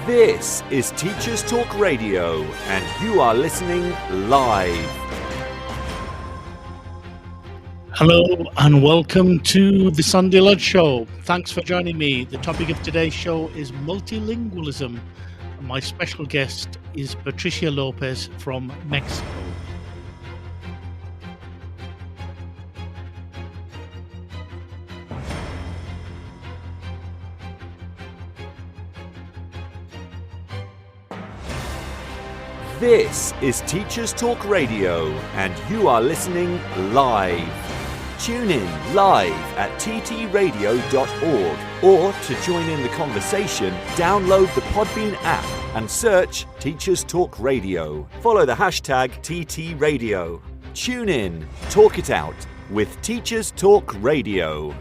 This is Teachers Talk Radio, and you are listening live. Hello and welcome to the Sunday Lunch Show. Thanks for joining me. The topic of today's show is multilingualism. And my special guest is Patricia Lopez from Mexico. This is Teachers Talk Radio, and you are listening live. Tune in live at ttradio.org, or to join in the conversation, download the Podbean app and search Teachers Talk Radio. Follow the hashtag TTRadio. Tune in, talk it out with Teachers Talk Radio.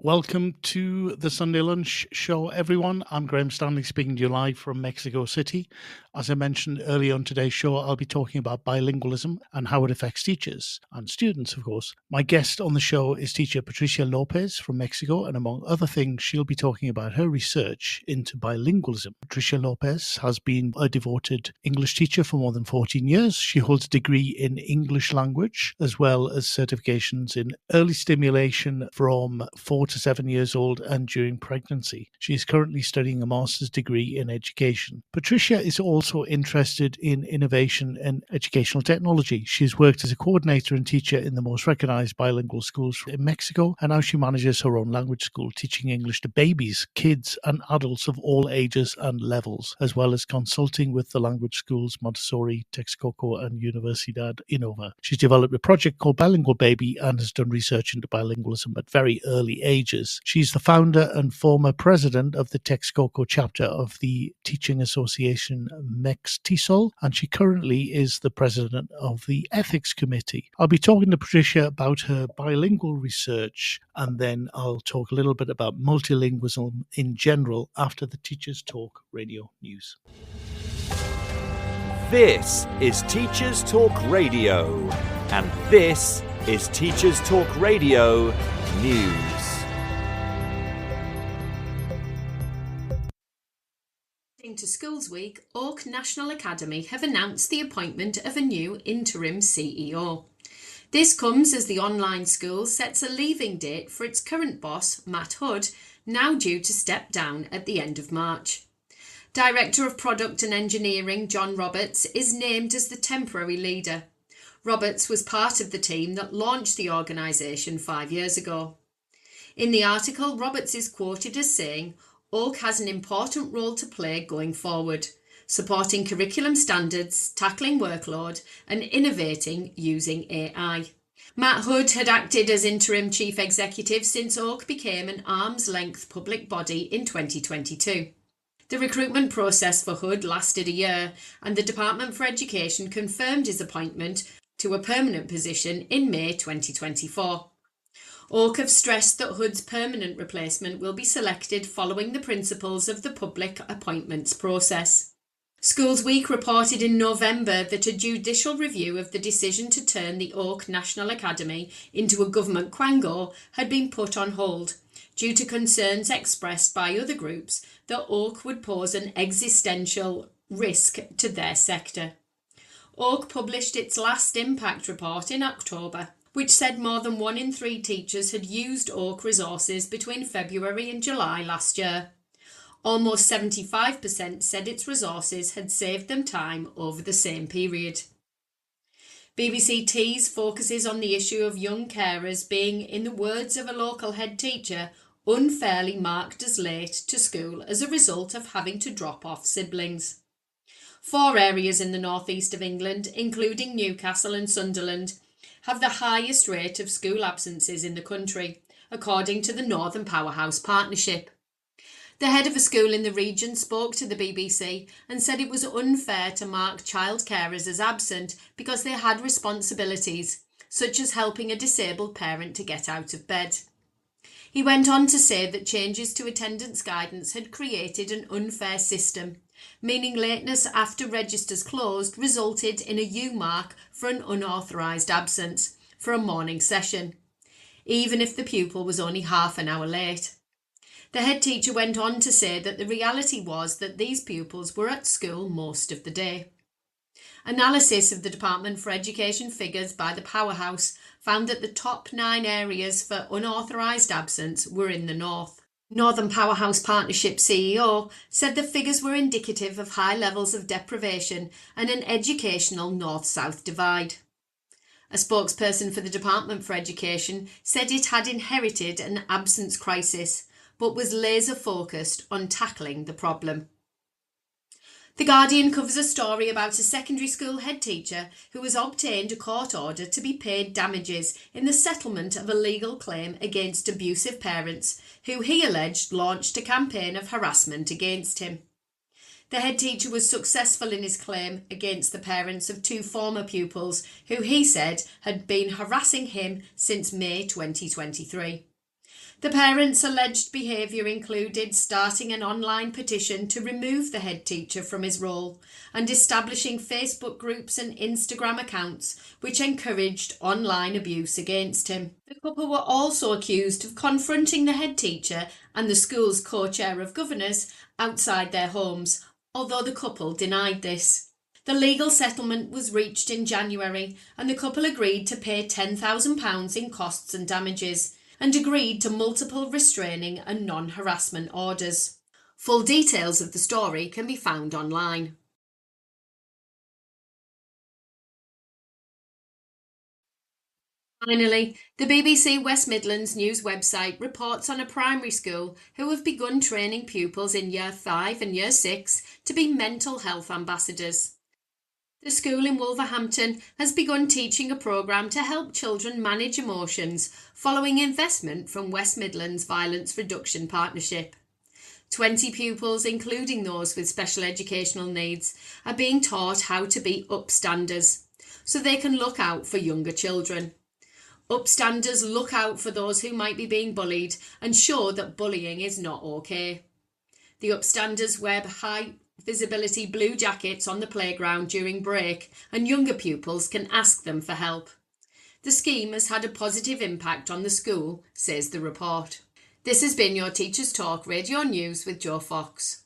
Welcome to the Sunday Lunch Show, everyone. I'm Graham Stanley speaking to you live from Mexico City. As I mentioned earlier on today's show, I'll be talking about bilingualism and how it affects teachers and students, of course. My guest on the show is teacher Patricia Lopez from Mexico, and among other things, she'll be talking about her research into bilingualism. Patricia Lopez has been a devoted English teacher for more than 14 years. She holds a degree in English language, as well as certifications in early stimulation from 4 to 7 years old and during pregnancy. She is currently studying a master's degree in education. Patricia is also interested in innovation and educational technology. She's worked as a coordinator and teacher in the most recognized bilingual schools in Mexico, and now she manages her own language school, teaching English to babies, kids, and adults of all ages and levels, as well as consulting with the language schools Montessori, Texcoco, and Universidad Innova. She's developed a project called Bilingual Baby and has done research into bilingualism at very early ages. She's the founder and former president of the Texcoco chapter of the Teaching Association Mextisol, and she currently is the president of the Ethics Committee. I'll be talking to Patricia about her bilingual research, and then I'll talk a little bit about multilingualism in general after the Teachers Talk Radio News. This is Teachers Talk Radio, and this is Teachers Talk Radio News. To Schools Week, Oak National Academy have announced the appointment of a new interim CEO. This comes as the online school sets a leaving date for its current boss, Matt Hood, now due to step down at the end of March. Director of Product and Engineering John Roberts is named as the temporary leader. Roberts was part of the team that launched the organisation 5 years ago. In the article, Roberts is quoted as saying, Oak has an important role to play going forward, supporting curriculum standards, tackling workload, and innovating using AI. Matt Hood had acted as interim chief executive since Oak became an arm's-length public body in 2022. The recruitment process for Hood lasted a year, and the Department for Education confirmed his appointment to a permanent position in May 2024. Oak have stressed that Hood's permanent replacement will be selected following the principles of the public appointments process. Schools Week reported in November that a judicial review of the decision to turn the Oak National Academy into a government quango had been put on hold due to concerns expressed by other groups that Oak would pose an existential risk to their sector. Oak published its last impact report in October, which said more than 1 in 3 teachers had used Oak resources between February and July last year. Almost 75% said its resources had saved them time over the same period. BBC Tees focuses on the issue of young carers being, in the words of a local head teacher, unfairly marked as late to school as a result of having to drop off siblings. 4 areas in the northeast of England, including Newcastle and Sunderland, have the highest rate of school absences in the country, according to the Northern Powerhouse Partnership. The head of a school in the region spoke to the BBC and said it was unfair to mark child carers as absent because they had responsibilities, such as helping a disabled parent to get out of bed. He went on to say that changes to attendance guidance had created an unfair system meaning lateness after registers closed resulted in a U mark for an unauthorised absence for a morning session, even if the pupil was only half an hour late. The head teacher went on to say that the reality was that these pupils were at school most of the day. Analysis of the Department for Education figures by the Powerhouse found that the top 9 areas for unauthorised absence were in the north. Northern Powerhouse Partnership CEO said the figures were indicative of high levels of deprivation and an educational north-south divide. A spokesperson for the Department for Education said it had inherited an absence crisis, but was laser-focused on tackling the problem. The Guardian covers a story about a secondary school head teacher who has obtained a court order to be paid damages in the settlement of a legal claim against abusive parents who he alleged launched a campaign of harassment against him. The head teacher was successful in his claim against the parents of 2 former pupils who he said had been harassing him since May 2023. The parents' alleged behaviour included starting an online petition to remove the head teacher from his role and establishing Facebook groups and Instagram accounts which encouraged online abuse against him. The couple were also accused of confronting the head teacher and the school's co-chair of governors outside their homes, although the couple denied this. The legal settlement was reached in January and the couple agreed to pay £10,000 in costs and damages, and agreed to multiple restraining and non-harassment orders. Full details of the story can be found online. Finally, the BBC West Midlands News website reports on a primary school who have begun training pupils in Year 5 and Year 6 to be mental health ambassadors. The school in Wolverhampton has begun teaching a programme to help children manage emotions following investment from West Midlands Violence Reduction Partnership. 20 pupils, including those with special educational needs, are being taught how to be upstanders so they can look out for younger children. Upstanders look out for those who might be being bullied and show that bullying is not okay. The upstanders wear high visibility blue jackets on the playground during break, and younger pupils can ask them for help. The scheme has had a positive impact on the school, says the report. This has been your Teachers Talk Radio News with Joe Fox.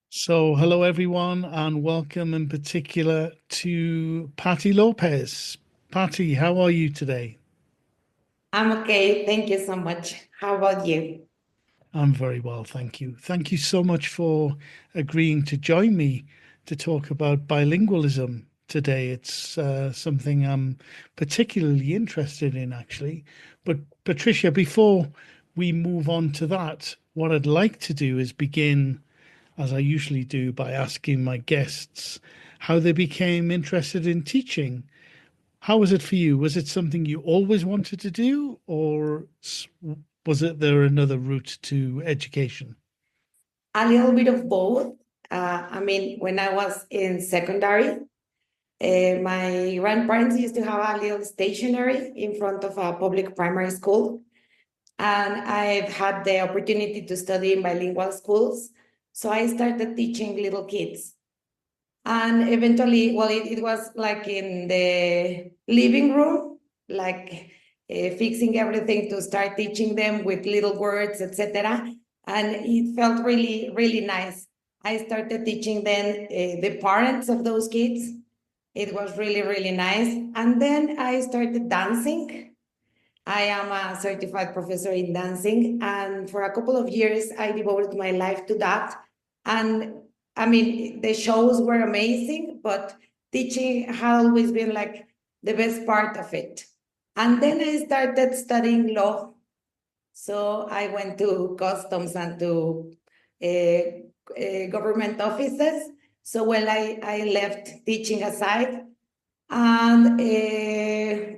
So, hello everyone, and welcome in particular to Patty Lopez. Patty, how are you today? I'm okay. Thank you so much. How about you? I'm very well, thank you. Thank you so much for agreeing to join me to talk about bilingualism today. It's something I'm particularly interested in, actually. But Patricia, before we move on to that, what I'd like to do is begin, as I usually do, by asking my guests how they became interested in teaching. How was it for you? Was it something you always wanted to do, or was there another route to education? A little bit of both. When I was in secondary, my grandparents used to have a little stationery in front of a public primary school. And I've had the opportunity to study in bilingual schools. So I started teaching little kids. And eventually, it was like in the living room, like fixing everything to start teaching them with little words, etc. And it felt really, really nice. I started teaching then the parents of those kids. It was really, really nice. And then I started dancing. I am a certified professor in dancing. And for a couple of years, I devoted my life to that. And the shows were amazing, but teaching had always been like the best part of it. And then I started studying law. So I went to customs and to government offices. So I left teaching aside. And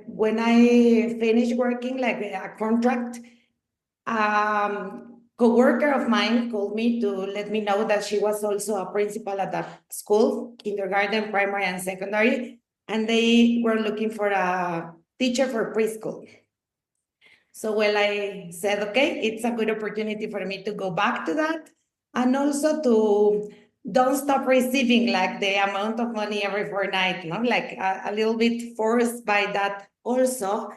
when I finished working like a contract, co-worker of mine called me to let me know that she was also a principal at that school, kindergarten, primary, and secondary, and they were looking for a teacher for preschool. So I said, okay, it's a good opportunity for me to go back to that, and also to don't stop receiving like the amount of money every fortnight, no? Like a little bit forced by that also.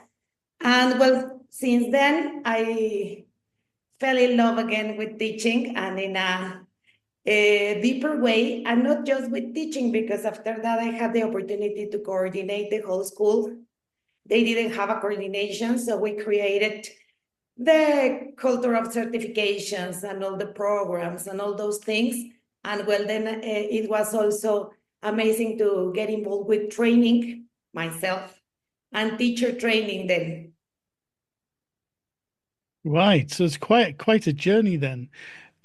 And well, since then, I fell in love again with teaching, and in a deeper way, and not just with teaching, because after that I had the opportunity to coordinate the whole school. They didn't have a coordination, so we created the culture of certifications and all the programs and all those things. And well, then it was also amazing to get involved with training myself and teacher training then. Right. So it's quite a journey then.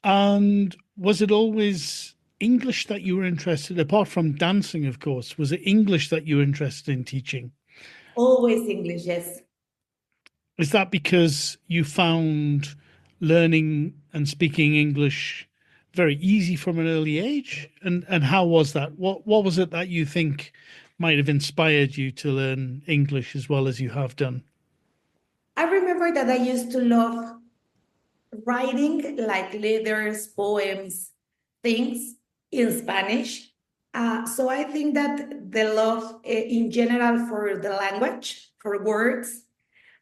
And was it always English that you were interested, apart from dancing, of course, was it English that you were interested in teaching? Always English, yes. Is that because you found learning and speaking English very easy from an early age? And how was that? What was it that you think might have inspired you to learn English as well as you have done? I remember that I used to love writing like letters, poems, things in Spanish. So I think that the love in general for the language, for words,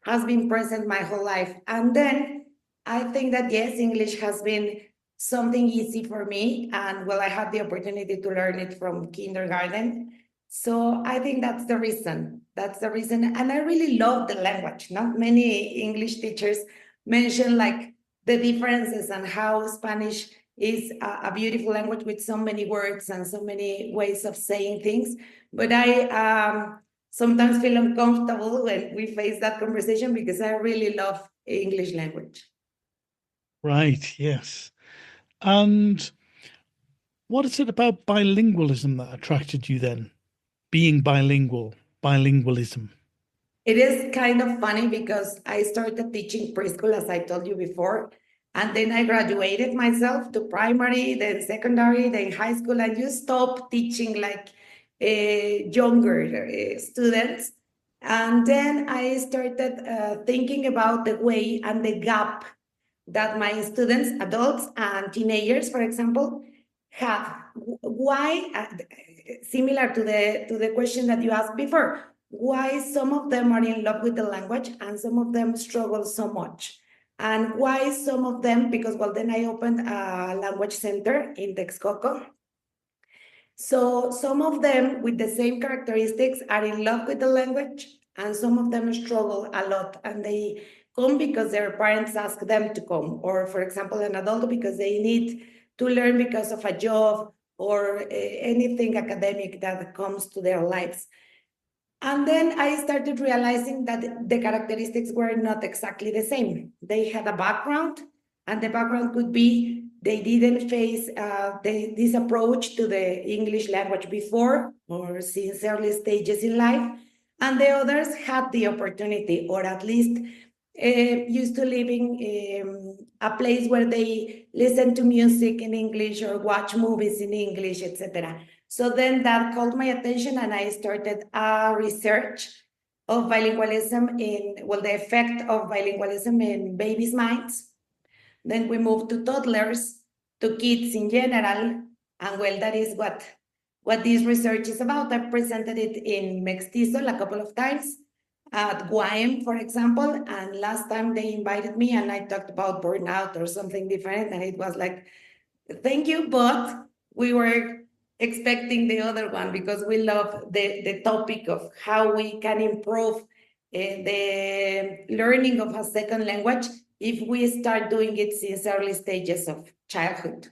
has been present my whole life. And then I think that, yes, English has been something easy for me. And well, I had the opportunity to learn it from kindergarten. So I think that's the reason. That's the reason. And I really love the language. Not many English teachers mention like the differences and how Spanish is a beautiful language with so many words and so many ways of saying things. But I sometimes feel uncomfortable when we face that conversation because I really love English language. Right, yes. And what is it about bilingualism that attracted you then? Being bilingual, bilingualism. It is kind of funny because I started teaching preschool, as I told you before, and then I graduated myself to primary, then secondary, then high school, and you stop teaching like younger students. And then I started thinking about the way and the gap that my students, adults and teenagers, for example, have. Why, similar to the question that you asked before, why some of them are in love with the language and some of them struggle so much? And why some of them, because well, then I opened a language center in Texcoco. So some of them with the same characteristics are in love with the language, and some of them struggle a lot, and they come because their parents ask them to come, or for example, an adult because they need to learn because of a job or anything academic that comes to their lives. And then I started realizing that the characteristics were not exactly the same. They had a background, and the background could be they didn't face this approach to the English language before or since early stages in life. And the others had the opportunity, or at least used to living a place where they listen to music in English or watch movies in English, etc. So then that called my attention, and I started a research of bilingualism the effect of bilingualism in babies' minds. Then we moved to toddlers, to kids in general, and well, that is what this research is about. I presented it in Mestizo a couple of times, at GUAM, for example, and last time they invited me and I talked about burnout or something different, and it was like, thank you, but we were expecting the other one because we love the topic of how we can improve the learning of a second language if we start doing it since early stages of childhood.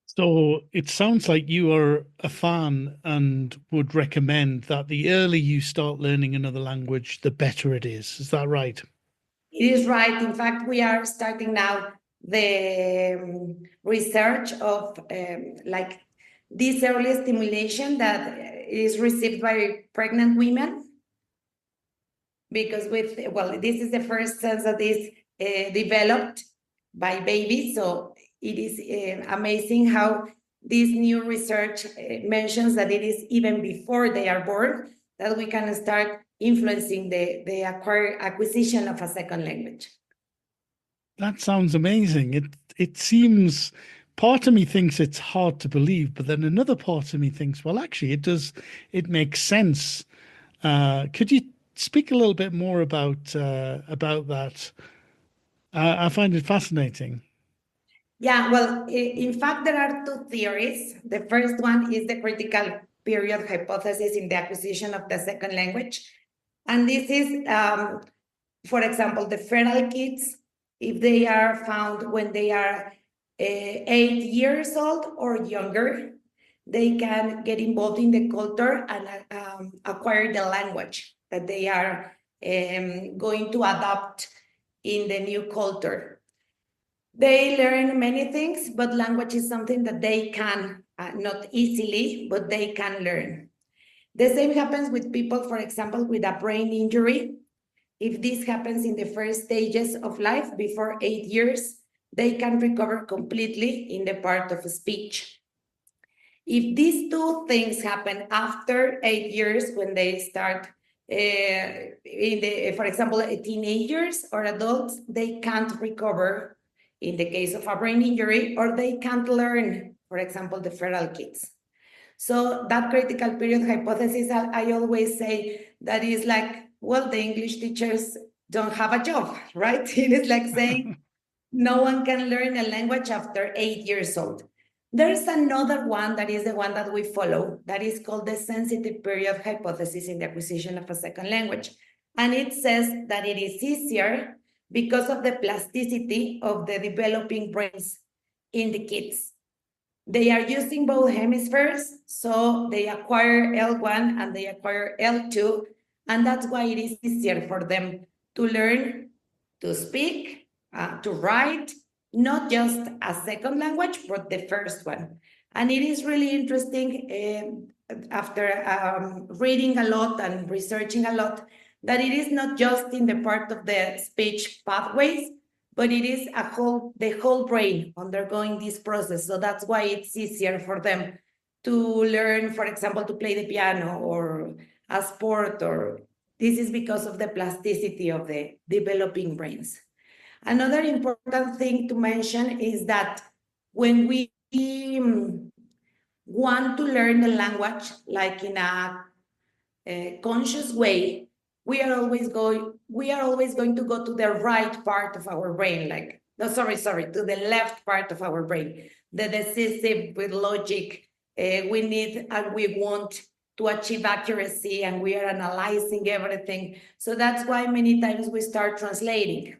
So it sounds like you are a fan and would recommend that the earlier you start learning another language, the better it is. Is that right? It is right. In fact, we are starting now the research of like this early stimulation that is received by pregnant women, because this is the first sense that is developed by babies. So it is amazing how this new research mentions that it is even before they are born that we can start influencing the acquisition of a second language. That sounds amazing. It seems part of me thinks it's hard to believe, but then another part of me thinks, well, actually, it makes sense. Could you speak a little bit more about that? I find it fascinating. Yeah, well, in fact, there are two theories. The first one is the critical period hypothesis in the acquisition of the second language. And this is, for example, the feral kids, if they are found when they are 8 years old or younger, they can get involved in the culture and acquire the language that they are going to adopt in the new culture. They learn many things, but language is something that they can, not easily, but they can learn. The same happens with people, for example, with a brain injury. If this happens in the first stages of life, before 8 years, they can recover completely in the part of speech. If these two things happen after 8 years, when they start, for example, teenagers or adults, they can't recover in the case of a brain injury, or they can't learn, for example, the feral kids. So that critical period hypothesis, I always say that is like, well, the English teachers don't have a job, right? It is like saying no one can learn a language after 8 years old. There's another one that is the one that we follow that is called the sensitive period hypothesis in the acquisition of a second language. And it says that it is easier because of the plasticity of the developing brains in the kids. They are using both hemispheres, so they acquire L1 and they acquire L2, and that's why it is easier for them to learn to speak, to write, not just a second language, but the first one. And it is really interesting after reading a lot and researching a lot, that it is not just in the part of the speech pathways, but it is the whole brain undergoing this process. So that's why it's easier for them to learn, for example, to play the piano or a sport, or this is because of the plasticity of the developing brains. Another important thing to mention is that when we want to learn a language, like in a conscious way, we are always going to go to the right part of our brain, like, no, sorry, to the left part of our brain, the decisive with logic. We need and we want to achieve accuracy, and we are analyzing everything. So that's why many times we start translating.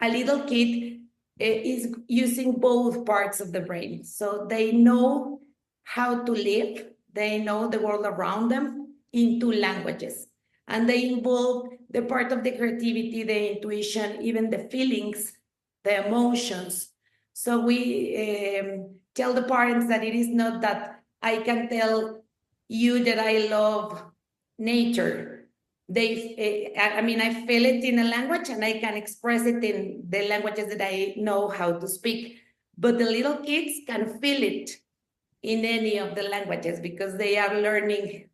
A little kid is using both parts of the brain. So they know how to live, they know the world around them in two languages. And they involve the part of the creativity, the intuition, even the feelings, the emotions. So we tell the parents that it is not that I can tell you that I love nature. I feel it in a language and I can express it in the languages that I know how to speak. But the little kids can feel it in any of the languages because they are learning,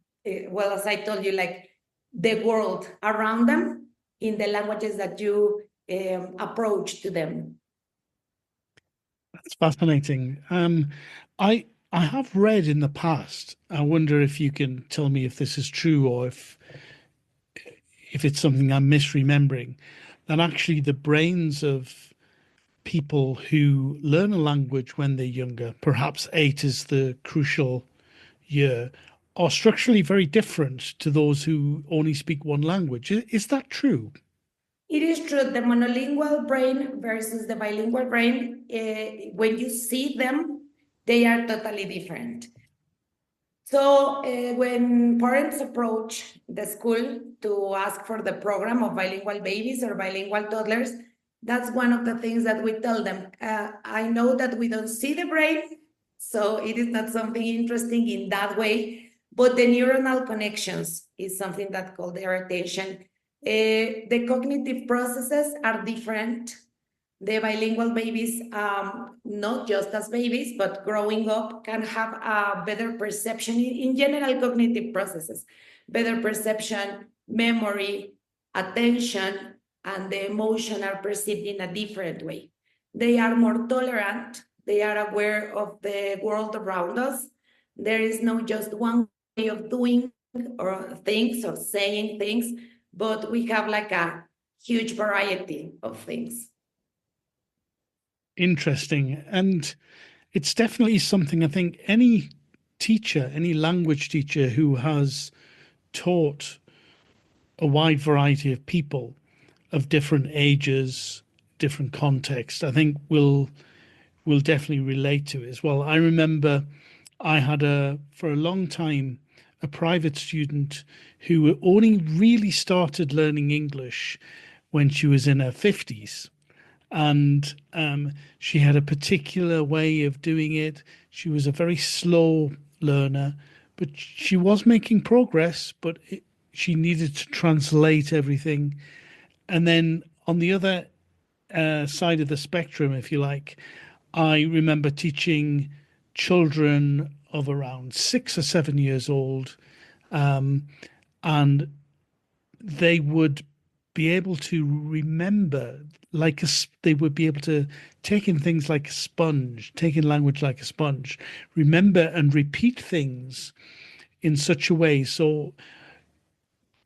well, as I told you, like the world around them in the languages that you approach to them. That's fascinating. I have read in the past, I wonder if you can tell me if this is true or if it's something I'm misremembering, that actually the brains of people who learn a language when they're younger, perhaps 8 is the crucial year, are structurally very different to those who only speak one language. Is that true? It is true. The monolingual brain versus the bilingual brain, when you see them, they are totally different. So when parents approach the school to ask for the program of bilingual babies or bilingual toddlers, that's one of the things that we tell them. I know that we don't see the brain, so it is not something interesting in that way, but the neuronal connections is something that called their attention. The cognitive processes are different. The bilingual babies, not just as babies, but growing up, can have a better perception in general cognitive processes, better perception, memory, attention, and the emotion are perceived in a different way. They are more tolerant They are aware of the world around us. There is no just one way of doing or things or saying things, but we have like a huge variety of things. Interesting. And it's definitely something I think any teacher, any language teacher who has taught a wide variety of people of different ages, different contexts, I think will definitely relate to it as well. I remember I had for a long time, a private student who only really started learning English when she was in her 50s. And she had a particular way of doing it. She was a very slow learner, but she was making progress, but she needed to translate everything. And then on the other side of the spectrum, if you like, I remember teaching children of around 6 or 7 years old, and they would be able to remember they would be able to take in things like a sponge, take in language like a sponge, remember and repeat things in such a way. So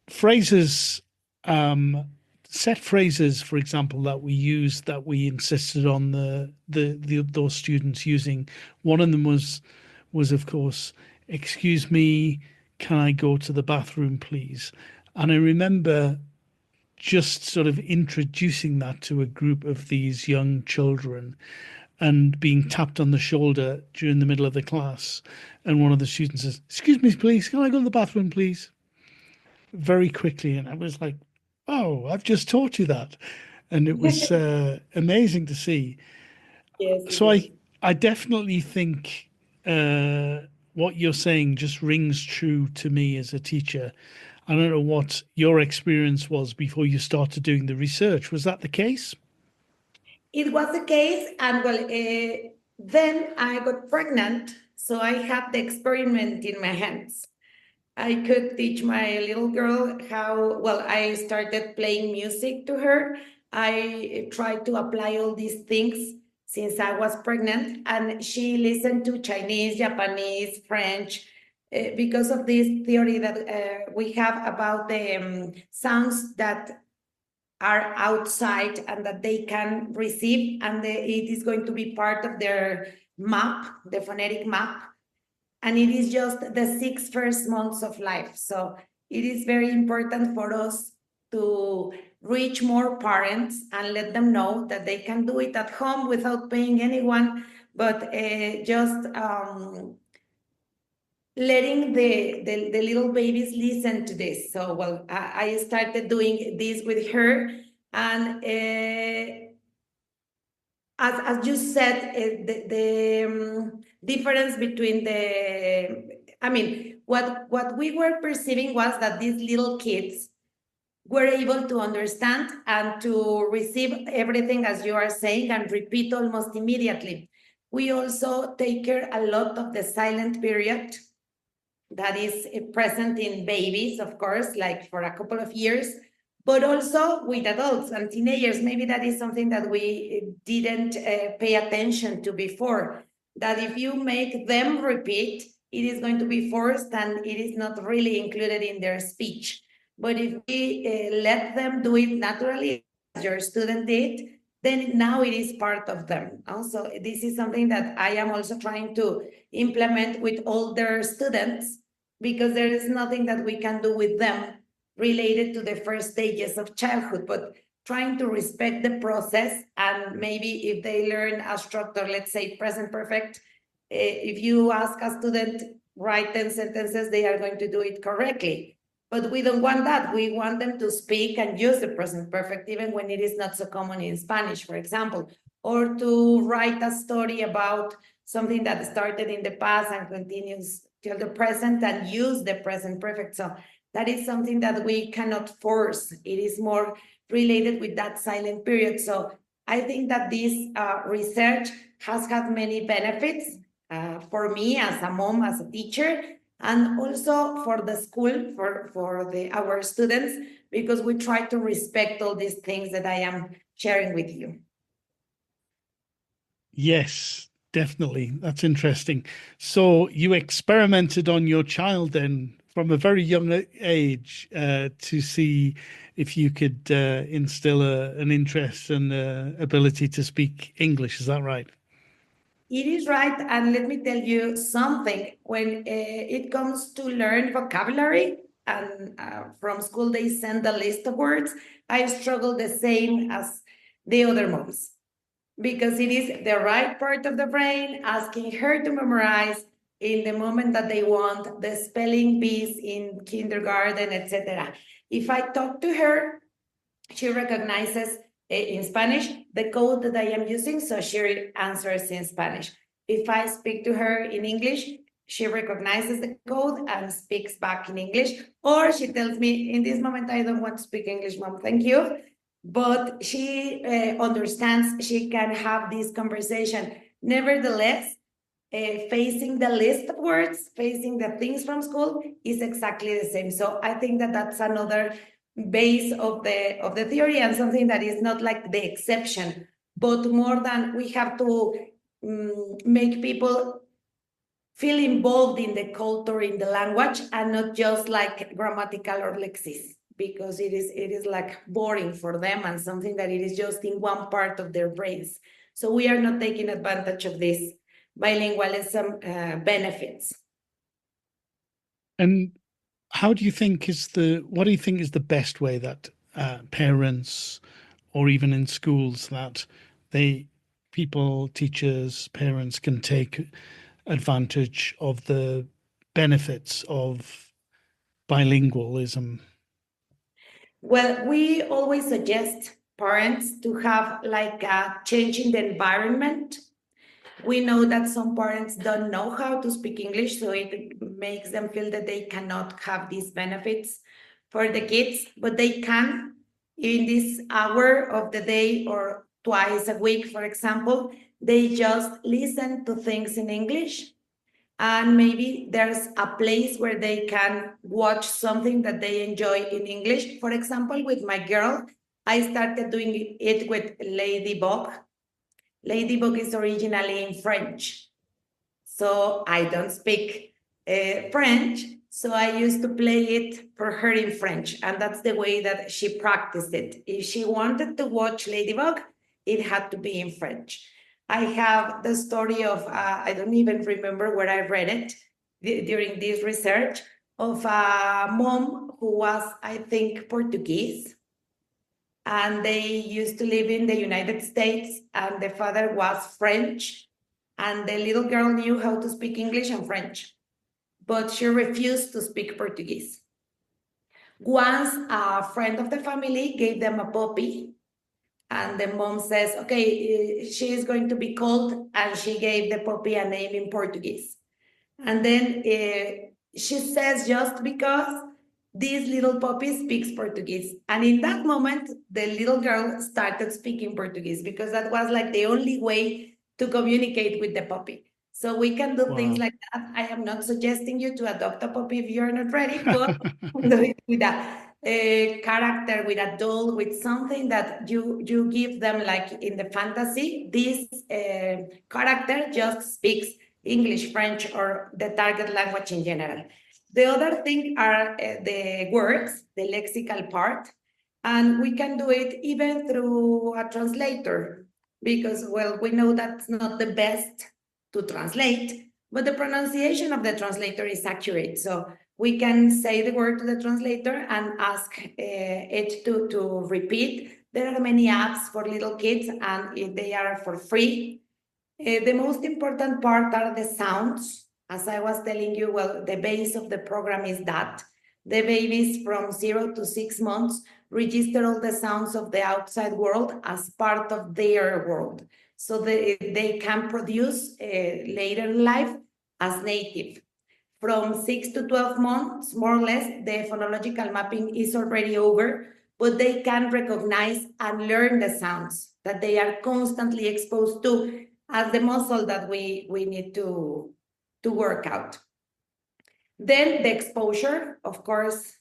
phrases, set phrases, for example, that we used, that we insisted on those students using. One of them was of course, "Excuse me, can I go to the bathroom, please?" And I remember just sort of introducing that to a group of these young children and being tapped on the shoulder during the middle of the class. And one of the students says, "Excuse me, please, can I go to the bathroom, please?" Very quickly. And I was like, "Oh, I've just taught you that." And it was amazing to see. Yes, So it is. I definitely think what you're saying just rings true to me as a teacher. I don't know what your experience was before you started doing the research. Was that the case? It was the case, and well, then I got pregnant, so I had the experiment in my hands. I could teach my little girl how, well, I started playing music to her. I tried to apply all these things since I was pregnant, and she listened to Chinese, Japanese, French, because of this theory that we have about the sounds that are outside and that they can receive, and it is going to be part of their map, the phonetic map. And it is just the 6 first months of life. So it is very important for us to reach more parents and let them know that they can do it at home without paying anyone, but just letting the little babies listen to this. So, well, I started doing this with her, and as you said, the difference between what we were perceiving was that these little kids were able to understand and to receive everything as you are saying and repeat almost immediately. We also take care a lot of the silent period that is present in babies, of course, like for a couple of years, but also with adults and teenagers. Maybe that is something that we didn't pay attention to before, that if you make them repeat, it is going to be forced and it is not really included in their speech. But if we let them do it naturally, as your student did, then now it is part of them. Also, this is something that I am also trying to implement with older students, because there is nothing that we can do with them related to the first stages of childhood, but trying to respect the process. And maybe if they learn a structure, let's say present perfect, if you ask a student write 10 sentences, they are going to do it correctly. But we don't want that. We want them to speak and use the present perfect, even when it is not so common in Spanish, for example, or to write a story about something that started in the past and continues till the present and use the present perfect. So that is something that we cannot force. It is more related with that silent period. So I think that this research has had many benefits for me as a mom, as a teacher, and also for the school, for our students, because we try to respect all these things that I am sharing with you. Yes, Definitely. That's interesting. So you experimented on your child then from a very young age to see if you could instill an interest and ability to speak English. Is that right? It is right. And let me tell you something. When it comes to learn vocabulary, and from school they send a list of words, I struggle the same as the other moms, because it is the right part of the brain asking her to memorize in the moment that they want the spelling bees in kindergarten, etc. If I talk to her, she recognizes in Spanish the code that I am using, so she answers in Spanish. If I speak to her in English, she recognizes the code and speaks back in English, or she tells me, in this moment, I don't want to speak English, mom, thank you. But she understands she can have this conversation. Nevertheless, facing the list of words, facing the things from school is exactly the same. So I think that that's another base of the theory, and something that is not like the exception, but more than we have to make people feel involved in the culture, in the language, and not just like grammatical or lexis, because it is like boring for them and something that it is just in one part of their brains. So we are not taking advantage of this bilingualism benefits. And what do you think is the best way that parents, or even in schools, that teachers, parents can take advantage of the benefits of bilingualism? Well, we always suggest parents to have like a change in the environment. We know that some parents don't know how to speak English, so it makes them feel that they cannot have these benefits for the kids, but they can in this hour of the day or twice a week, for example. They just listen to things in English, and maybe there's a place where they can watch something that they enjoy in English. For example, with my girl, I started doing it with Ladybug. Ladybug is originally in French, so I don't speak French, so I used to play it for her in French, and that's the way that she practiced it. If she wanted to watch Ladybug, it had to be in French. I have the story of, I don't even remember where I read it during this research, of a mom who was, I think, Portuguese, and they used to live in the United States, and the father was French, and the little girl knew how to speak English and French, but she refused to speak Portuguese. Once a friend of the family gave them a puppy, and the mom says, okay, she is going to be called, and she gave the puppy a name in Portuguese. And then she says, just because this little puppy speaks Portuguese. And in that moment, the little girl started speaking Portuguese, because that was like the only way to communicate with the puppy. So we can do things like that. I am not suggesting you to adopt a puppy if you're not ready, but do it with a character, with a doll, with something that you give them, like in the fantasy. This character just speaks English, French, or the target language in general. The other thing are the words, the lexical part, and we can do it even through a translator, because, well, we know that's not the best to translate, but the pronunciation of the translator is accurate. So we can say the word to the translator and ask it to repeat. There are many apps for little kids, and they are for free. The most important part are the sounds. As I was telling you, well, the base of the program is that the babies from 0 to 6 months register all the sounds of the outside world as part of their world, so they can produce later in life as native. From 6 to 12 months, more or less, the phonological mapping is already over, but they can recognize and learn the sounds that they are constantly exposed to as the muscle that we need to work out. Then the exposure, of course,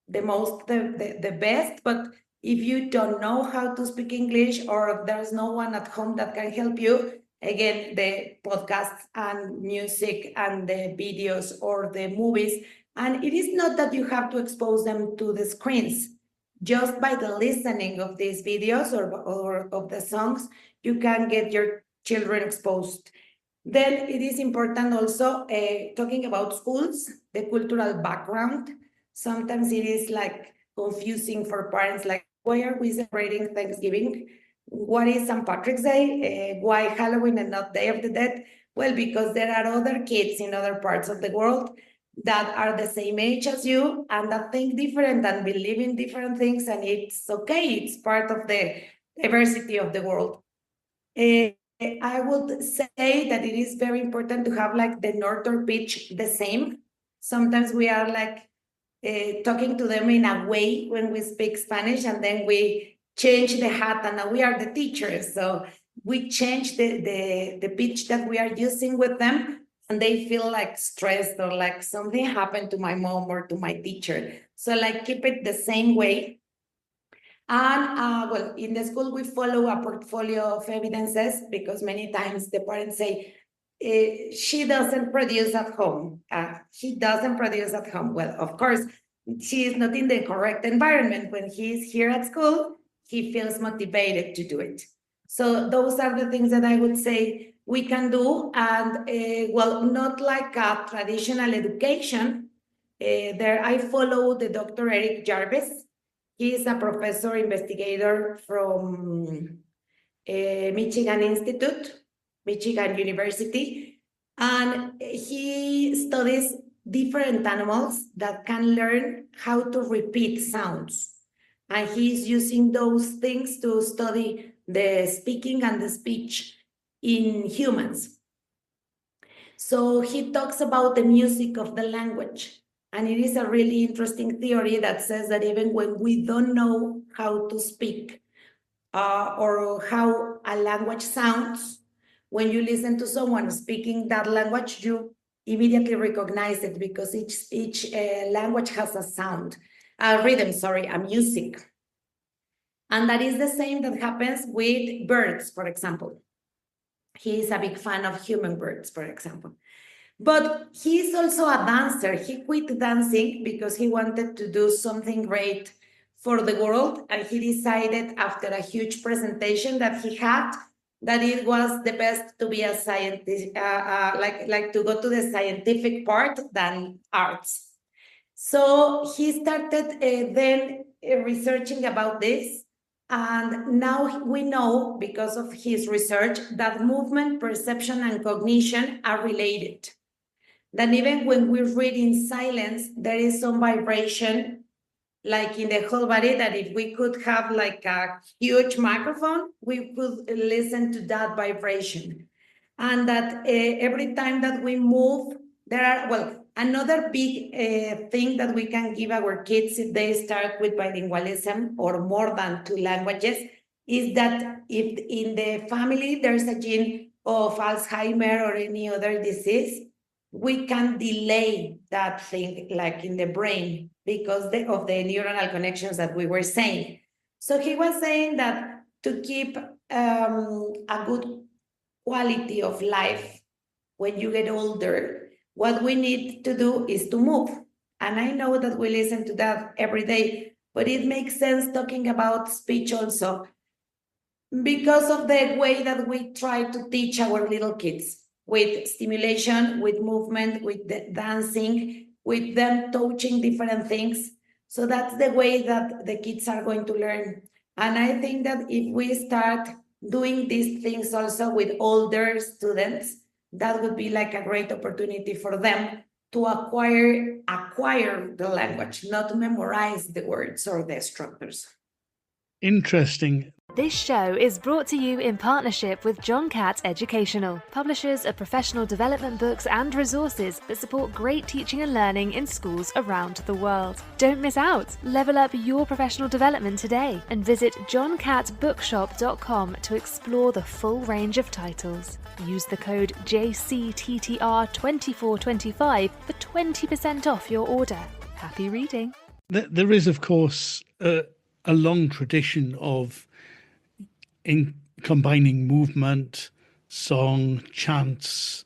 the best, but if you don't know how to speak English, or if there's no one at home that can help you, again, the podcasts and music and the videos or the movies. And it is not that you have to expose them to the screens. Just by the listening of these videos or of the songs, you can get your children exposed. Then it is important also talking about schools, the cultural background. Sometimes it is like confusing for parents, like, why are we celebrating Thanksgiving? What is St. Patrick's Day? Why Halloween and not Day of the Dead? Well, because there are other kids in other parts of the world that are the same age as you and that think different and believe in different things, and it's okay. It's part of the diversity of the world. I would say that it is very important to have like the note or pitch the same. Sometimes we are like talking to them in a way when we speak Spanish, and then we change the hat, and now we are the teachers. So we change the pitch that we are using with them, and they feel like stressed or like something happened to my mom or to my teacher. So like keep it the same way. And well, in the school, we follow a portfolio of evidences because many times the parents say, she doesn't produce at home. He doesn't produce at home. Well, of course, she is not in the correct environment. When he is here at school, he feels motivated to do it. So those are the things that I would say we can do. And well, not like a traditional education. There, I follow the Dr. Eric Jarvis. He is a professor investigator from Michigan University, and he studies different animals that can learn how to repeat sounds. And he's using those things to study the speaking and the speech in humans. So he talks about the music of the language. And it is a really interesting theory that says that even when we don't know how to speak or how a language sounds, when you listen to someone speaking that language, you immediately recognize it because each language has a sound, a rhythm, a music. And that is the same that happens with birds, for example. He is a big fan of human birds, for example. But he's also a dancer. He quit dancing because he wanted to do something great for the world. And he decided after a huge presentation that he had that it was the best to be a scientist, like to go to the scientific part than arts. So he started then researching about this. And now we know, because of his research, that movement, perception, and cognition are related. That even when we read in silence, there is some vibration, like in the whole body, that if we could have like a huge microphone, we could listen to that vibration. And that every time that we move, there are, well, another big thing that we can give our kids if they start with bilingualism or more than 2 languages is that if in the family there's a gene of Alzheimer or any other disease, we can delay that thing like in the brain because of the neuronal connections that we were saying. So he was saying that to keep a good quality of life when you get older, what we need to do is to move. And I know that we listen to that every day, but it makes sense talking about speech also because of the way that we try to teach our little kids. With stimulation, with movement, with the dancing, with them touching different things. So that's the way that the kids are going to learn. And I think that if we start doing these things also with older students, that would be like a great opportunity for them to acquire the language, not to memorize the words or the structures. Interesting. This show is brought to you in partnership with John Catt Educational, publishers of professional development books and resources that support great teaching and learning in schools around the world. Don't miss out. Level up your professional development today and visit johncattbookshop.com to explore the full range of titles. Use the code JCTTR2425 for 20% off your order. Happy reading. There is, of course, a long tradition of in combining movement, song, chants,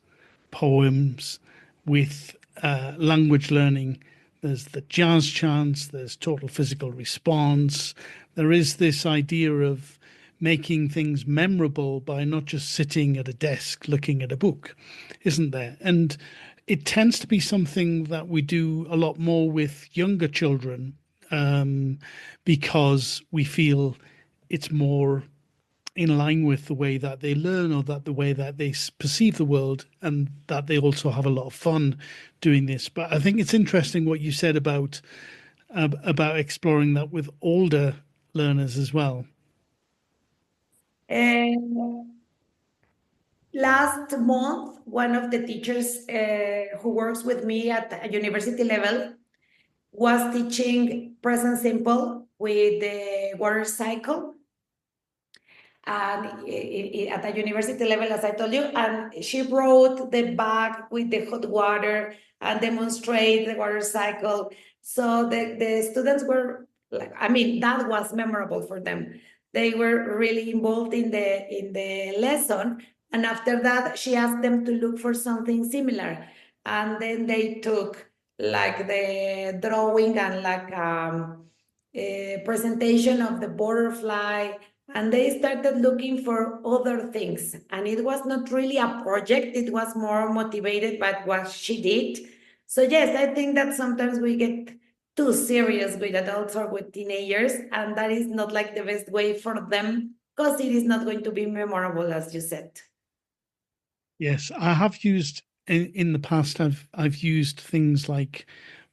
poems, with language learning. There's the jazz chants, there's total physical response. There is this idea of making things memorable by not just sitting at a desk looking at a book, isn't there? And it tends to be something that we do a lot more with younger children, because we feel it's more in line with the way that they learn, or that the way that they perceive the world, and that they also have a lot of fun doing this. But I think it's interesting what you said about exploring that with older learners as well. Last month, one of the teachers who works with me at a university level was teaching present simple with the water cycle, and at a university level, as I told you, and she brought the bag with the hot water and demonstrate the water cycle. So the students were like, I mean, that was memorable for them. They were really involved in the lesson. And after that, she asked them to look for something similar. And then they took like the drawing and like a presentation of the butterfly, and they started looking for other things. And it was not really a project, it was more motivated by what she did. So yes, I think that sometimes we get too serious with adults or with teenagers, and that is not like the best way for them, because it is not going to be memorable, as you said. Yes, I have used in the past. I've used things like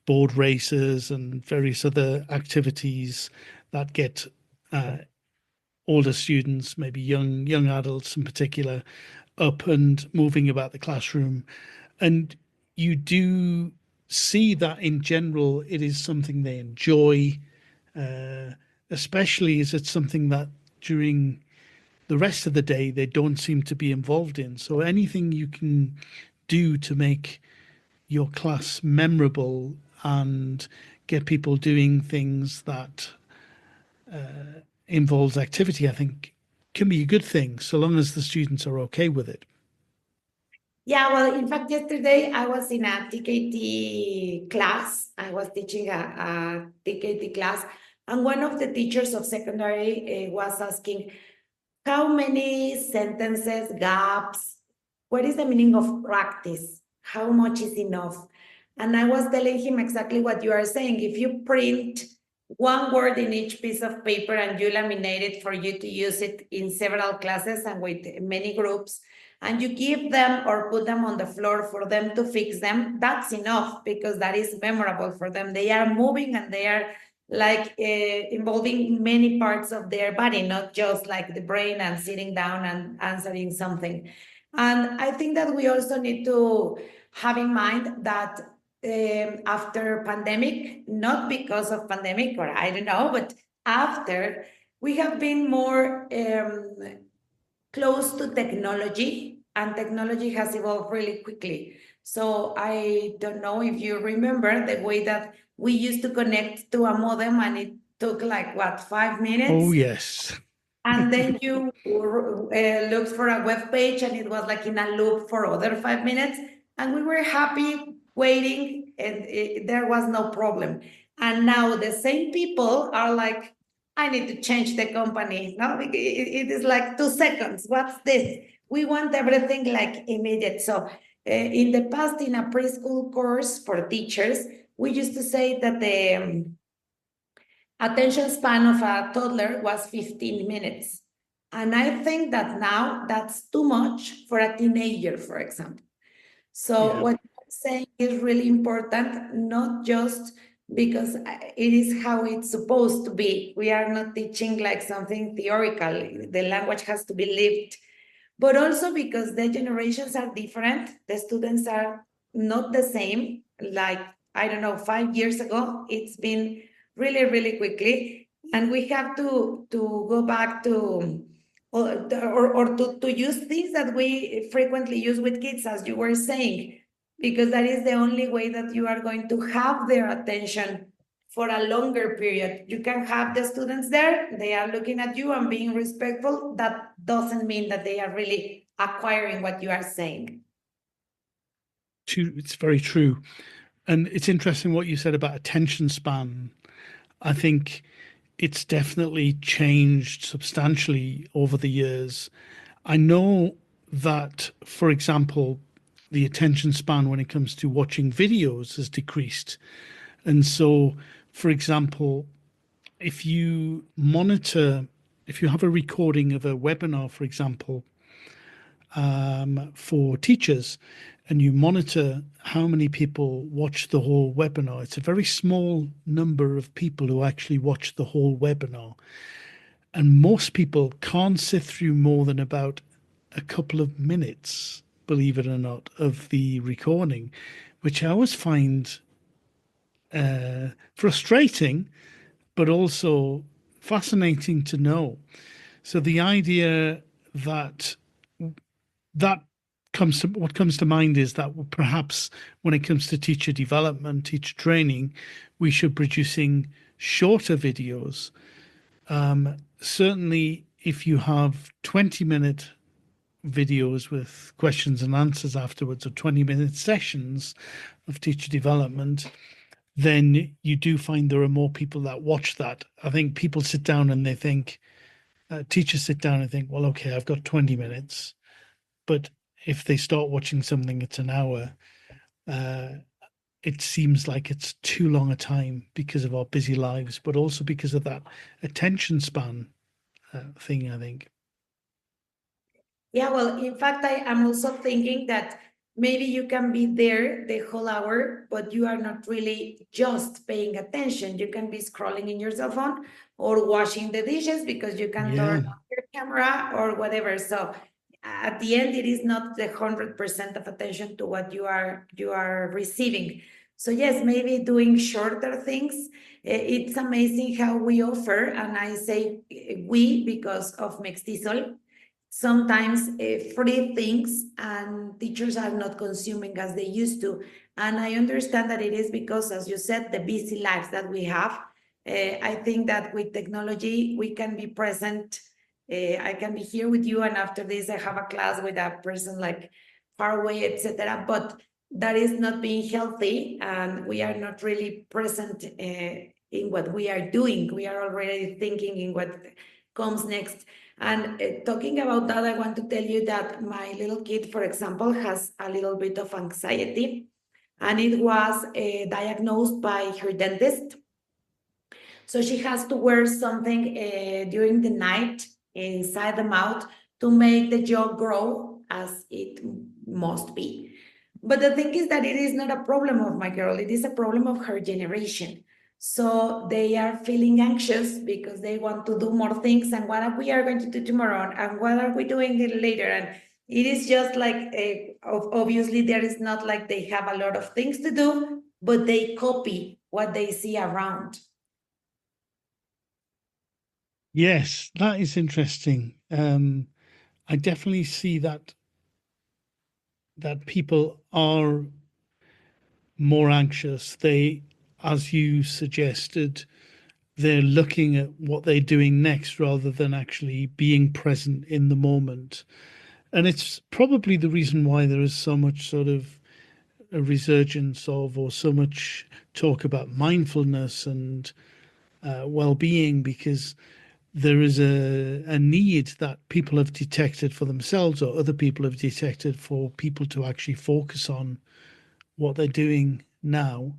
board races and various other activities that get older students, maybe young adults in particular, up and moving about the classroom. And you do see that in general, it is something they enjoy, especially as it's something that during the rest of the day they don't seem to be involved in. So anything you can do to make your class memorable and get people doing things that involves activity, I think can be a good thing, so long as the students are okay with it. Yeah, well, in fact, yesterday I was in a TKT class. I was teaching a TKT class, and one of the teachers of secondary was asking, how many sentences, gaps, what is the meaning of practice? How much is enough? And I was telling him exactly what you are saying. If you print one word in each piece of paper and you laminate it for you to use it in several classes and with many groups, and you give them or put them on the floor for them to fix them, that's enough, because that is memorable for them. They are moving and they are like involving many parts of their body, not just like the brain and sitting down and answering something. And I think that we also need to have in mind that after pandemic, not because of pandemic, or I don't know, but after, we have been more close to technology, and technology has evolved really quickly. So I don't know if you remember the way that we used to connect to a modem, and it took like, what, 5 minutes? Oh, yes. And then you looked for a web page, and it was like in a loop for other 5 minutes. And we were happy waiting, and there was no problem. And now the same people are like, I need to change the company. No, it is like 2 seconds. What's this? We want everything like immediate. So in the past, in a preschool course for teachers, we used to say that the attention span of a toddler was 15 minutes. And I think that now that's too much for a teenager, for example. So what I'm saying is really important, not just because it is how it's supposed to be. We are not teaching like something theoretical. The language has to be lived, but also because the generations are different. The students are not the same. Like, I don't know, 5 years ago, it's been really, really quickly. And we have to go back to, or to use things that we frequently use with kids, as you were saying, because that is the only way that you are going to have their attention for a longer period. You can have the students there, they are looking at you and being respectful. That doesn't mean that they are really acquiring what you are saying. It's very true. And it's interesting what you said about attention span. I think it's definitely changed substantially over the years. I know that, for example, the attention span when it comes to watching videos has decreased. And so, for example, if you have a recording of a webinar, for example, for teachers, and you monitor how many people watch the whole webinar, it's a very small number of people who actually watch the whole webinar. And most people can't sit through more than about a couple of minutes, believe it or not, of the recording, which I always find frustrating, but also fascinating to know. So the idea that what comes to mind is that perhaps when it comes to teacher development, teacher training, we should be producing shorter videos. Certainly, if you have 20-minute videos with questions and answers afterwards, or 20-minute sessions of teacher development, then you do find there are more people that watch that. I think people sit down and they think, teachers sit down and think, well, okay, I've got 20 minutes. But if they start watching something, it's an hour. It seems like it's too long a time because of our busy lives, but also because of that attention span thing, I think. Yeah, well, in fact, I am also thinking that maybe you can be there the whole hour, but you are not really just paying attention. You can be scrolling in your cell phone or washing the dishes because you can turn on your camera or whatever. So at the end, it is not the 100% of attention to what you are receiving. So yes, maybe doing shorter things. It's amazing how we offer, and I say we because of Mextisol, sometimes free things, and teachers are not consuming as they used to. And I understand that it is because, as you said, the busy lives that we have. I think that with technology, we can be present. I can be here with you, and after this, I have a class with a person like far away, etc. But that is not being healthy, and we are not really present in what we are doing. We are already thinking in what comes next. And talking about that, I want to tell you that my little kid, for example, has a little bit of anxiety, and it was diagnosed by her dentist. So she has to wear something during the night inside the mouth to make the jaw grow as it must be. But the thing is that it is not a problem of my girl, it is a problem of her generation. So they are feeling anxious because they want to do more things, and what we are going to do tomorrow, and what are we doing later, and it is just like obviously there is not like they have a lot of things to do, but they copy what they see around. Yes, that is interesting. I definitely see that people are more anxious. They, as you suggested, they're looking at what they're doing next rather than actually being present in the moment. And it's probably the reason why there is so much sort of a resurgence of, or so much talk about mindfulness and well-being, because there is a need that people have detected for themselves, or other people have detected, for people to actually focus on what they're doing now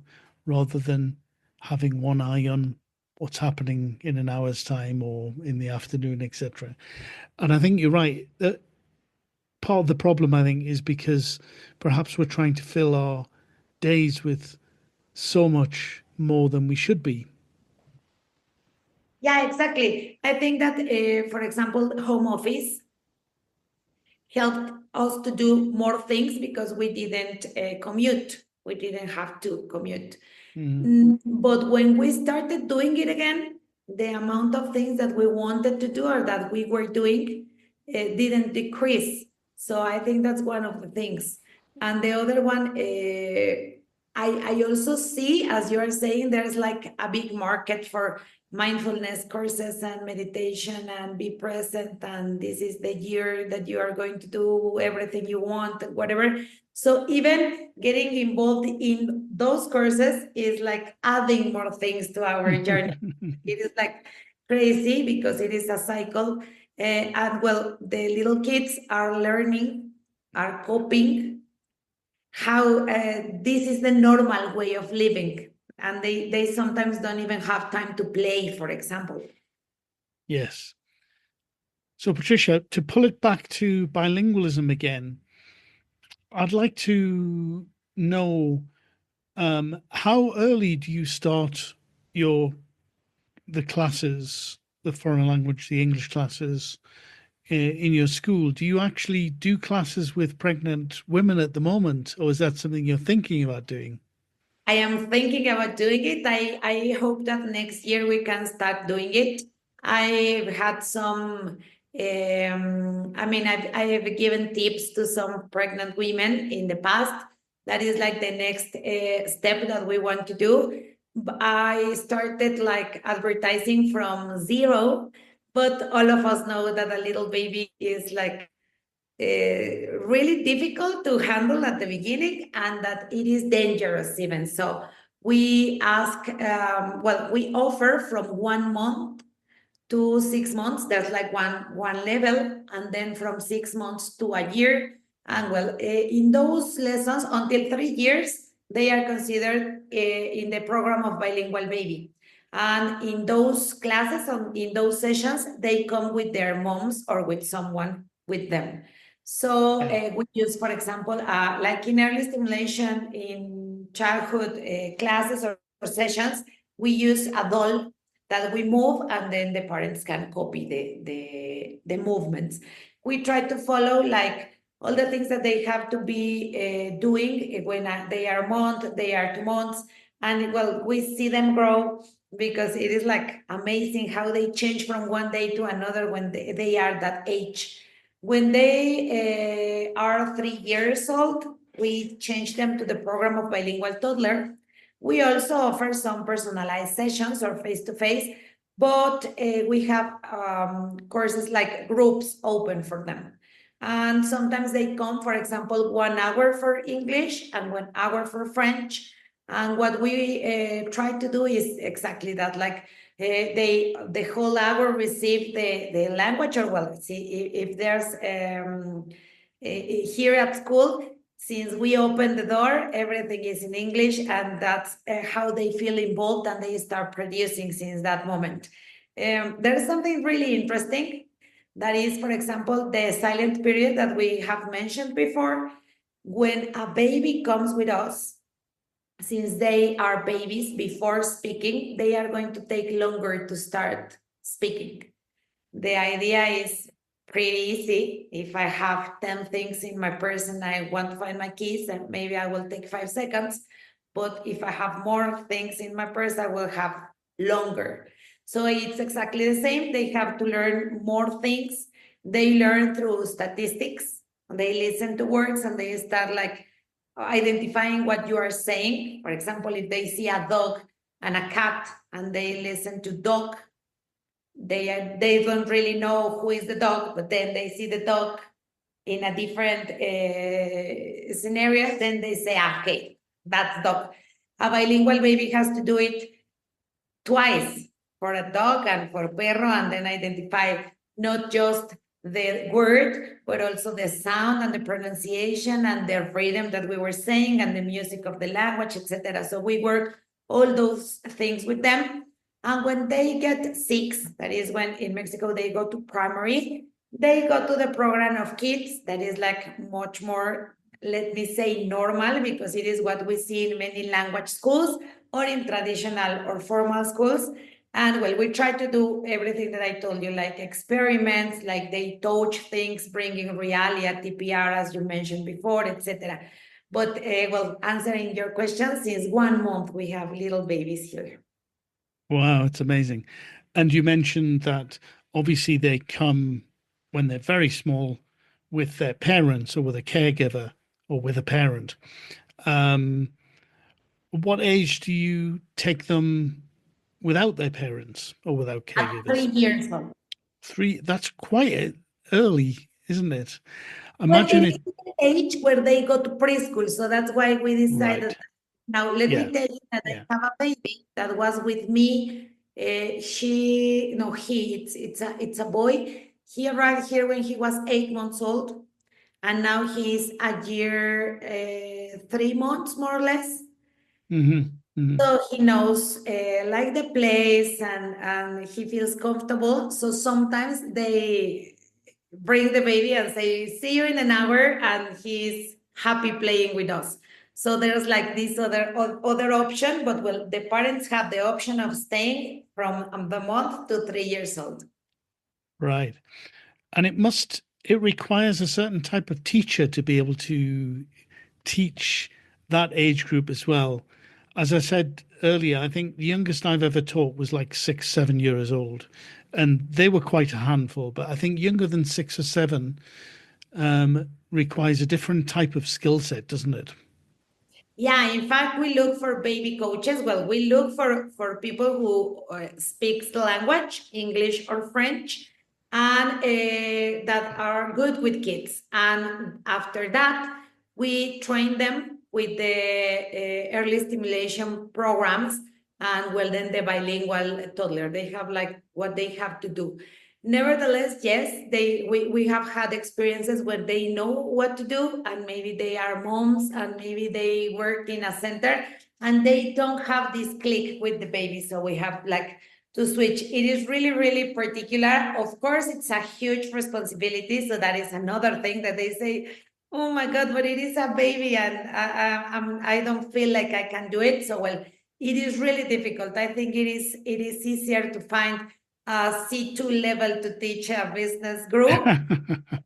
rather than having one eye on what's happening in an hour's time or in the afternoon, etc. And I think you're right. That part of the problem, I think, is because perhaps we're trying to fill our days with so much more than we should be. Yeah, exactly. I think that, for example, home office helped us to do more things because we didn't commute. We didn't have to commute. But when we started doing it again, the amount of things that we wanted to do or that we were doing didn't decrease. So I think that's one of the things. And the other one, I also see, as you are saying, there's like a big market for mindfulness courses and meditation and be present, and this is the year that you are going to do everything you want, whatever. So even getting involved in those courses is like adding more things to our journey. It is like crazy because it is a cycle. And well, the little kids are learning, are coping how this is the normal way of living, and they sometimes don't even have time to play, for example. Yes. So, Patricia, to pull it back to bilingualism again, I'd like to know how early do you start the classes, the foreign language, the English classes in your school? Do you actually do classes with pregnant women at the moment, or is that something you're thinking about doing? I am thinking about doing it. I hope that next year we can start doing it. I've had some, I have given tips to some pregnant women in the past. That is like the next step that we want to do. I started like advertising from zero, but all of us know that a little baby is like really difficult to handle at the beginning, and that it is dangerous even. So we ask, we offer from 1 month to 6 months. There's like one level, and then from 6 months to a year. And in those lessons until 3 years, they are considered in the program of bilingual baby. And in those classes, in those sessions, they come with their moms or with someone with them. So we use, for example, like in early stimulation in childhood classes or sessions, we use a doll that we move, and then the parents can copy the movements. We try to follow like all the things that they have to be doing when they are a month, they are 2 months, and we see them grow, because it is like amazing how they change from one day to another when they are that age. When they are 3 years old, we change them to the program of bilingual toddler. We also offer some personalized sessions or face-to-face, but we have courses like groups open for them. And sometimes they come, for example, 1 hour for English and 1 hour for French. And what we try to do is exactly that, like the whole hour receive the language, or see if there's here at school, since we open the door, everything is in English, and that's how they feel involved, and they start producing since that moment. There's something really interesting that is, for example, the silent period that we have mentioned before. When a baby comes with us, since they are babies before speaking, they are going to take longer to start speaking. The idea is pretty easy. If I have 10 things in my purse and I want to find my keys, then maybe I will take 5 seconds. But if I have more things in my purse, I will have longer. So it's exactly the same. They have to learn more things. They learn through statistics. They listen to words and they start like identifying what you are saying. For example, if they see a dog and a cat and they listen to dog, they don't really know who is the dog, but then they see the dog in a different scenario, then they say, okay, that's dog. A bilingual baby has to do it twice, for a dog and for perro, and then identify not just the word, but also the sound and the pronunciation and the rhythm that we were saying and the music of the language, etc. So we work all those things with them. And when they get 6, that is when in Mexico they go to primary, they go to the program of kids that is like much more, let me say, normal, because it is what we see in many language schools or in traditional or formal schools. And we try to do everything that I told you, like experiments, like they touch things, bringing realia, TPR, as you mentioned before, etc. But answering your question, since 1 month we have little babies here. Wow, it's amazing. And you mentioned that obviously they come when they're very small with their parents or with a caregiver or with a parent. What age do you take them without their parents or without At caregivers? 3 years old. That's quite early, isn't it? Well, Imagine it it. is the age where they go to preschool, so that's why we decided. Right. Now, let Yeah. me tell you that Yeah. I have a baby that was with me. She, no, he, it's a boy. He arrived here when he was 8 months old, and now he's a year, 3 months more or less. So he knows like the place, and he feels comfortable. So sometimes they bring the baby and say, "See you in an hour," and he's happy playing with us. So there's like this other option, but well, the parents have the option of staying from the month to 3 years old. Right. And it requires a certain type of teacher to be able to teach that age group as well. As I said earlier, I think the youngest I've ever taught was like 6, 7 years old, and they were quite a handful. But I think younger than 6 or 7 requires a different type of skill set, doesn't it? Yeah, in fact, we look for baby coaches. Well, we look for people who speaks the language, English or French, and that are good with kids. And after that, we train them with the early stimulation programs, and well, then the bilingual toddler. They have like what they have to do. Nevertheless, yes, we have had experiences where they know what to do, and maybe they are moms, and maybe they work in a center, and they don't have this click with the baby. So we have like to switch. It is really, really particular. Of course, it's a huge responsibility. So that is another thing that they say, "Oh my God, but it is a baby, and I don't feel like I can do it." So well, it is really difficult. I think it is easier to find a C2 level to teach a business group,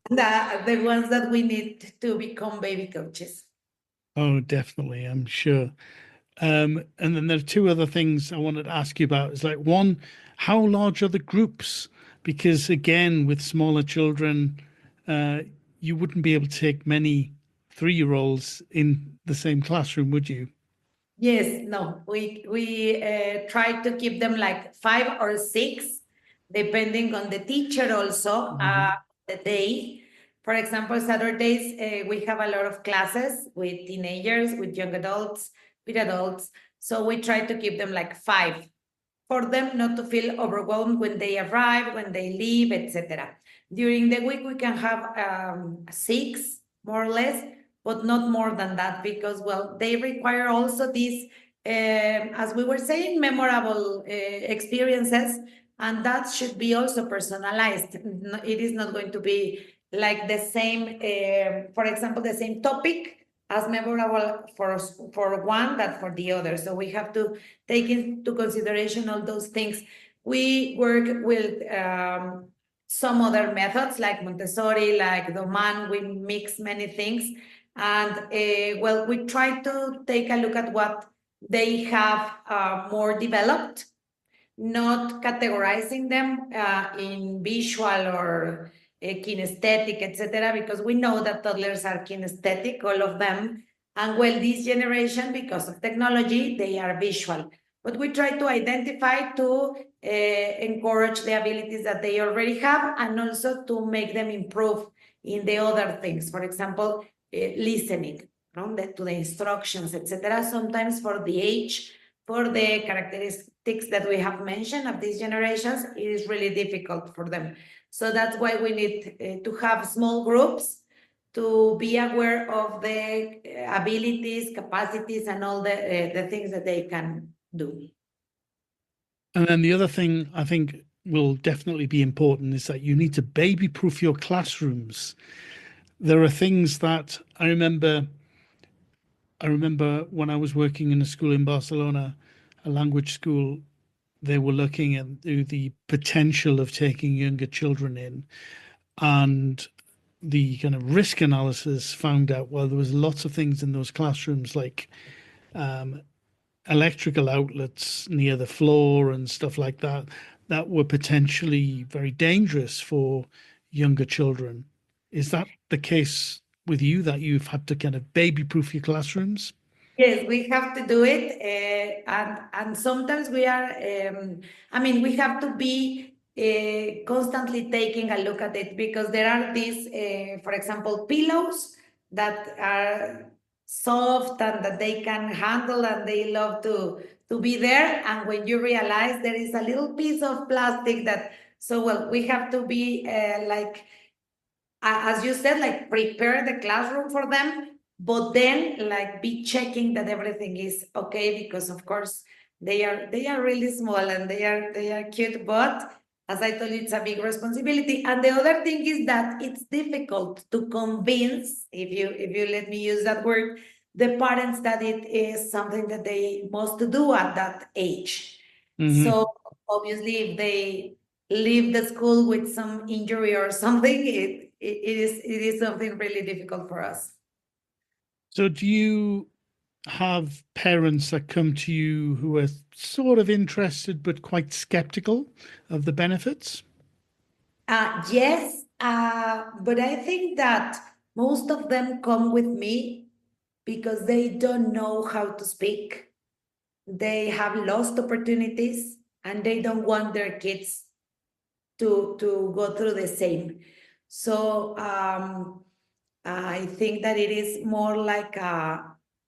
the ones that we need to become baby coaches. Oh, definitely, I'm sure. And then there are two other things I wanted to ask you about. It's like, one, how large are the groups? Because again, with smaller children, you wouldn't be able to take many 3-year-olds in the same classroom, would you? Yes, no, we try to keep them like 5 or 6, depending on the teacher also, the day. For example, Saturdays, we have a lot of classes with teenagers, with young adults, with adults. So we try to keep them like 5, for them not to feel overwhelmed when they arrive, when they leave, etc. During the week, we can have 6, more or less, but not more than that, because, well, they require also these, as we were saying, memorable experiences, and that should be also personalized. It is not going to be like the same, for example, the same topic as memorable for one that for the other. So we have to take into consideration all those things. We work with some other methods like Montessori, like Doman. We mix many things. And well, we try to take a look at what they have more developed, not categorizing them in visual or kinesthetic, etc., because we know that toddlers are kinesthetic, all of them. And well, this generation, because of technology, they are visual. But we try to identify to encourage the abilities that they already have, and also to make them improve in the other things. For example, listening to the instructions, etc. Sometimes for the age, for the characteristics that we have mentioned of these generations, it is really difficult for them. So that's why we need to have small groups to be aware of the abilities, capacities, and all the things that they can do. And then the other thing I think will definitely be important is that you need to baby-proof your classrooms. There are things that I remember when I was working in a school in Barcelona, a language school, they were looking at the potential of taking younger children in, and the kind of risk analysis found out, well, there was lots of things in those classrooms like electrical outlets near the floor and stuff like that that were potentially very dangerous for younger children. Is that the case with you, that you've had to kind of baby proof your classrooms? Yes, we have to do it, and sometimes we are. We have to be constantly taking a look at it because there are these, for example, pillows that are soft and that they can handle and they love to be there. And when you realize there is a little piece of plastic that, so well, we have to be like as you said, like prepare the classroom for them, but then like be checking that everything is okay because of course they are really small and they are cute, but as I told you, it's a big responsibility. And the other thing is that it's difficult to convince, if you let me use that word, the parents that it is something that they must do at that age. So obviously, if they leave the school with some injury or something, it is something really difficult for us. So do you have parents that come to you who are sort of interested but quite skeptical of the benefits? Yes, but I think that most of them come with me because they don't know how to speak. They have lost opportunities and they don't want their kids to go through the same. So I think that it is more like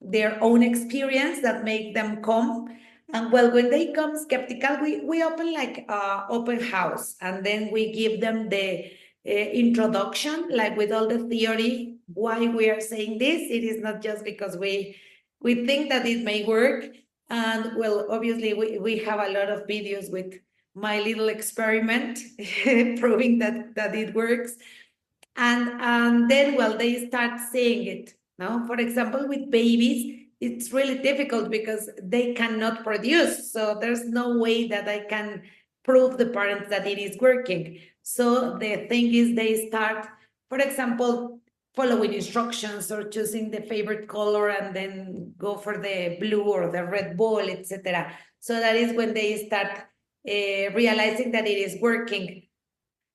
their own experience that make them come. And well, when they come skeptical, we open like open house, and then we give them the introduction, like with all the theory, why we are saying this. It is not just because we think that it may work. And well, obviously we have a lot of videos with my little experiment proving that it works. And then, well, they start saying it. No, for example, with babies, it's really difficult because they cannot produce. So there's no way that I can prove the parents that it is working. So the thing is, they start, for example, following instructions or choosing the favorite color and then go for the blue or the red ball, etc. So that is when they start realizing that it is working.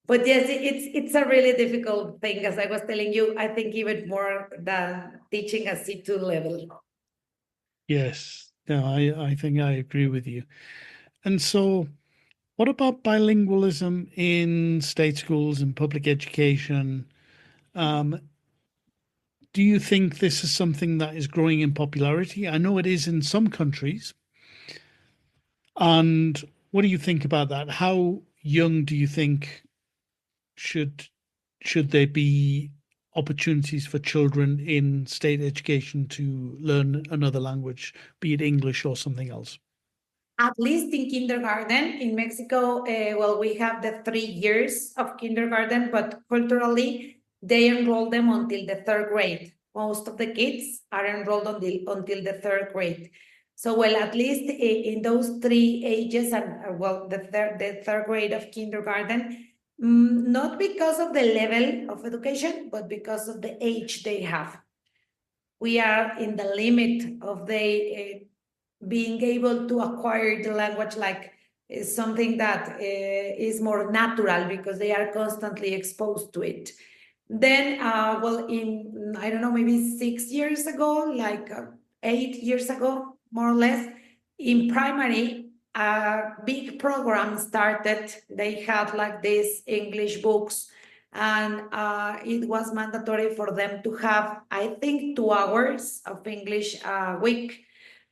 But yes, it's a really difficult thing, as I was telling you. I think even more than teaching a C2 level. Yes, no, I think I agree with you. And so, what about bilingualism in state schools and public education? Do you think this is something that is growing in popularity? I know it is in some countries. And what do you think about that? How young do you think should there be opportunities for children in state education to learn another language, be it English or something else? At least in kindergarten in Mexico, well, we have the 3 years of kindergarten, but culturally, they enroll them until the third grade. Most of the kids are enrolled until the third grade. So, well, at least in those 3 ages, and well, the third grade of kindergarten, not because of the level of education, but because of the age they have. We are in the limit of the being able to acquire the language, like is something that is more natural because they are constantly exposed to it. Then, well, in, I don't know, maybe 6 years ago, like 8 years ago, more or less, in primary, a big program started. They had like these English books, and it was mandatory for them to have, I think, 2 hours of English a week.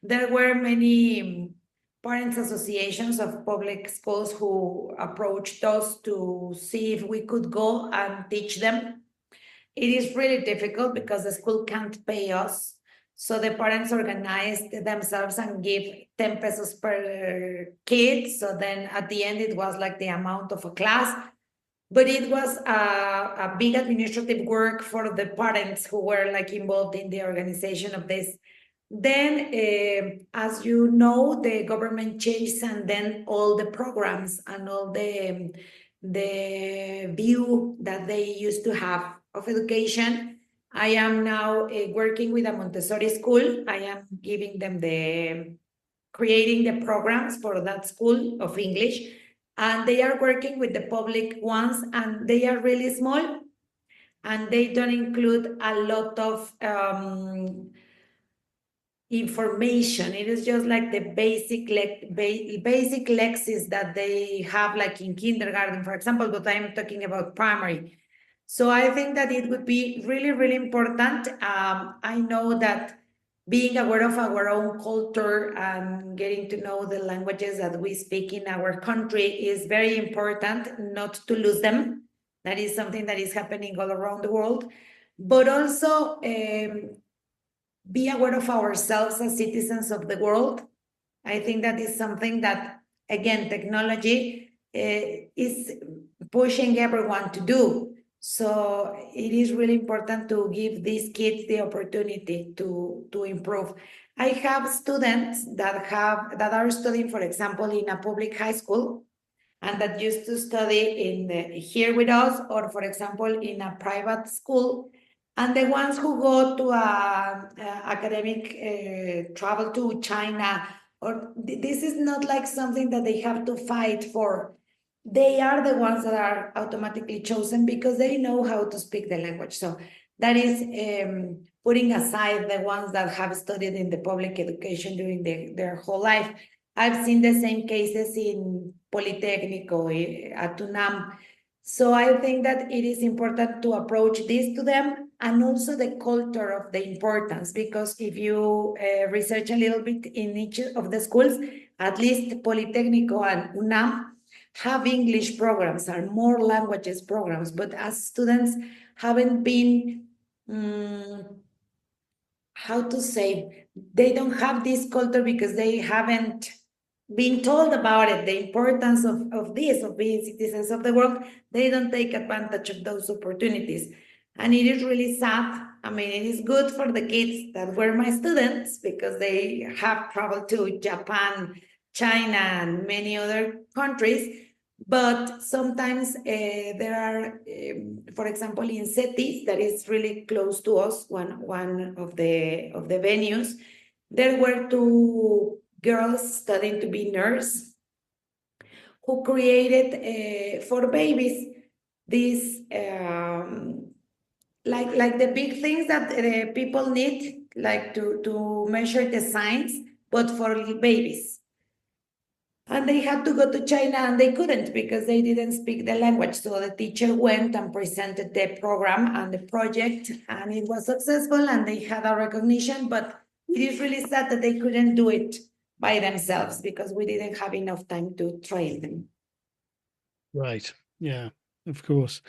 There were many parents associations of public schools who approached us to see if we could go and teach them. It is really difficult because the school can't pay us. So the parents organized themselves and give 10 pesos per kid. So then at the end, it was like the amount of a class. But it was a big administrative work for the parents who were like involved in the organization of this. Then, as you know, the government changed, and then all the programs and all the view that they used to have of education. I am now working with a Montessori school. I am giving them creating the programs for that school of English, and they are working with the public ones, and they are really small, and they don't include a lot of information. It is just like the basic lexis that they have like in kindergarten, for example, but I'm talking about primary. So I think that it would be really, really important. I know that being aware of our own culture and getting to know the languages that we speak in our country is very important, not to lose them. That is something that is happening all around the world. But also be aware of ourselves as citizens of the world. I think that is something that, again, technology is pushing everyone to do. So it is really important to give these kids the opportunity to improve. I have students that are studying, for example, in a public high school, and that used to study here with us, or for example, in a private school. And the ones who go to academic travel to China, or this is not like something that they have to fight for. They are the ones that are automatically chosen because they know how to speak the language. So that is putting aside the ones that have studied in the public education during their whole life. I've seen the same cases in Politécnico, at UNAM. So I think that it is important to approach this to them, and also the culture of the importance, because if you research a little bit in each of the schools, at least Politécnico and UNAM have English programs, are more languages programs, but as students haven't been, how to say, they don't have this culture because they haven't been told about it, the importance of this, of being citizens of the world. They don't take advantage of those opportunities. And it is really sad. I mean, it is good for the kids that were my students because they have traveled to Japan, China, and many other countries. But sometimes there are, for example, in CETIS, that is really close to us, one of the venues, there were two girls studying to be nurse who created for babies these like the big things that people need, like to measure the signs, but for babies. And they had to go to China, and they couldn't because they didn't speak the language. So the teacher went and presented the program and the project, and it was successful, and they had a recognition. But it is really sad that they couldn't do it by themselves because we didn't have enough time to train them. Right. Yeah, of course.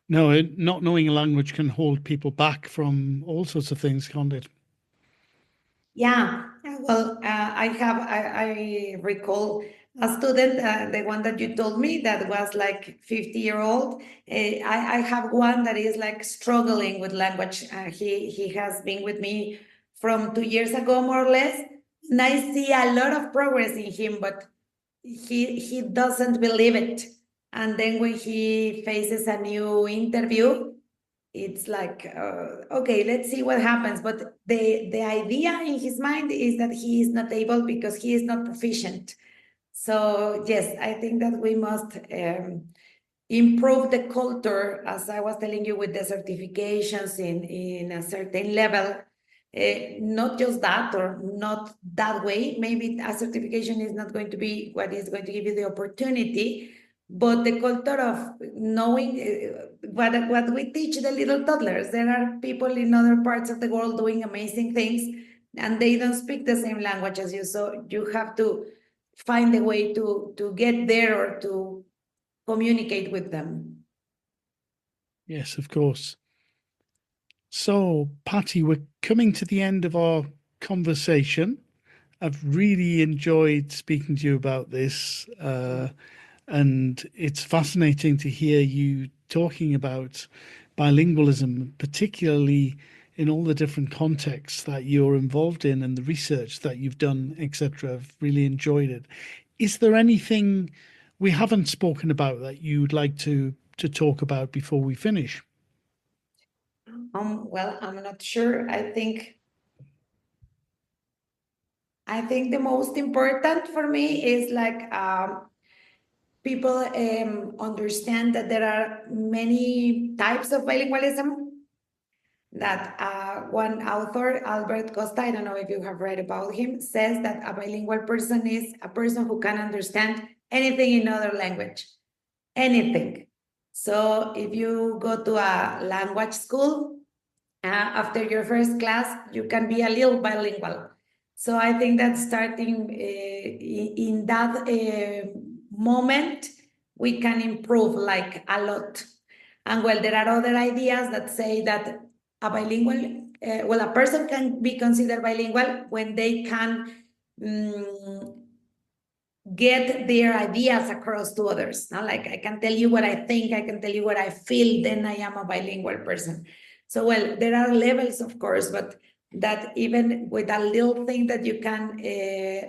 No, not knowing a language can hold people back from all sorts of things, can't it? Yeah, well, I recall a student, the one that you told me that was like 50-year-old. I have one that is like struggling with language. He has been with me from 2 years ago, more or less. And I see a lot of progress in him, but he doesn't believe it. And then when he faces a new interview, it's like, okay, let's see what happens. But the idea in his mind is that he is not able because he is not proficient. So yes, I think that we must improve the culture, as I was telling you, with the certifications in a certain level. Not just that, or not that way. Maybe a certification is not going to be what is going to give you the opportunity, but the culture of knowing what we teach the little toddlers. There are people in other parts of the world doing amazing things, and they don't speak the same language as you. So you have to find a way to get there or to communicate with them. Yes, of course. So, Patty, we're coming to the end of our conversation. I've really enjoyed speaking to you about this, and it's fascinating to hear you talking about bilingualism, particularly in all the different contexts that you're involved in and the research that you've done, etc. I've really enjoyed it. Is there anything we haven't spoken about that you'd like to talk about before we finish? Well, I'm not sure. I think the most important for me is like people understand that there are many types of bilingualism. that one author, Albert Costa, I don't know if you have read about him, says that a bilingual person is a person who can understand anything in other language, anything. So if you go to a language school, after your first class, you can be a little bilingual. So I think that starting in that moment, we can improve like a lot. And well, there are other ideas that say that a bilingual, a person can be considered bilingual when they can get their ideas across to others. Now, like I can tell you what I think, I can tell you what I feel, then I am a bilingual person. So, well, there are levels, of course, but that even with a little thing that you can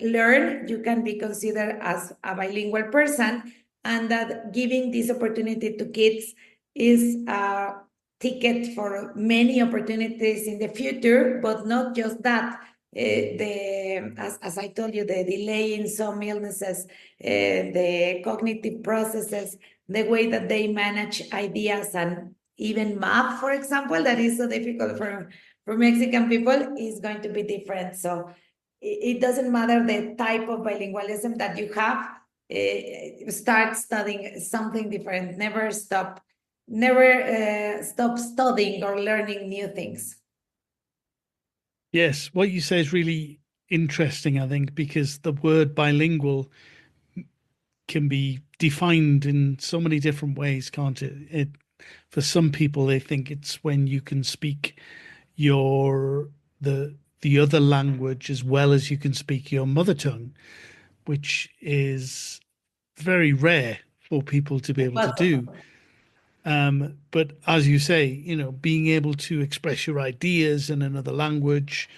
learn, you can be considered as a bilingual person, and that giving this opportunity to kids is a ticket for many opportunities in the future, but not just that. As I told you, the delay in some illnesses, the cognitive processes, the way that they manage ideas and even math, for example, that is so difficult for Mexican people, is going to be different. So it doesn't matter the type of bilingualism that you have, start studying something different. Never stop studying or learning new things. Yes, what you say is really interesting, I think, because the word bilingual can be defined in so many different ways, can't it? For some people, they think it's when you can speak the other language as well as you can speak your mother tongue, which is very rare for people to be able to do. But as you say, being able to express your ideas in another language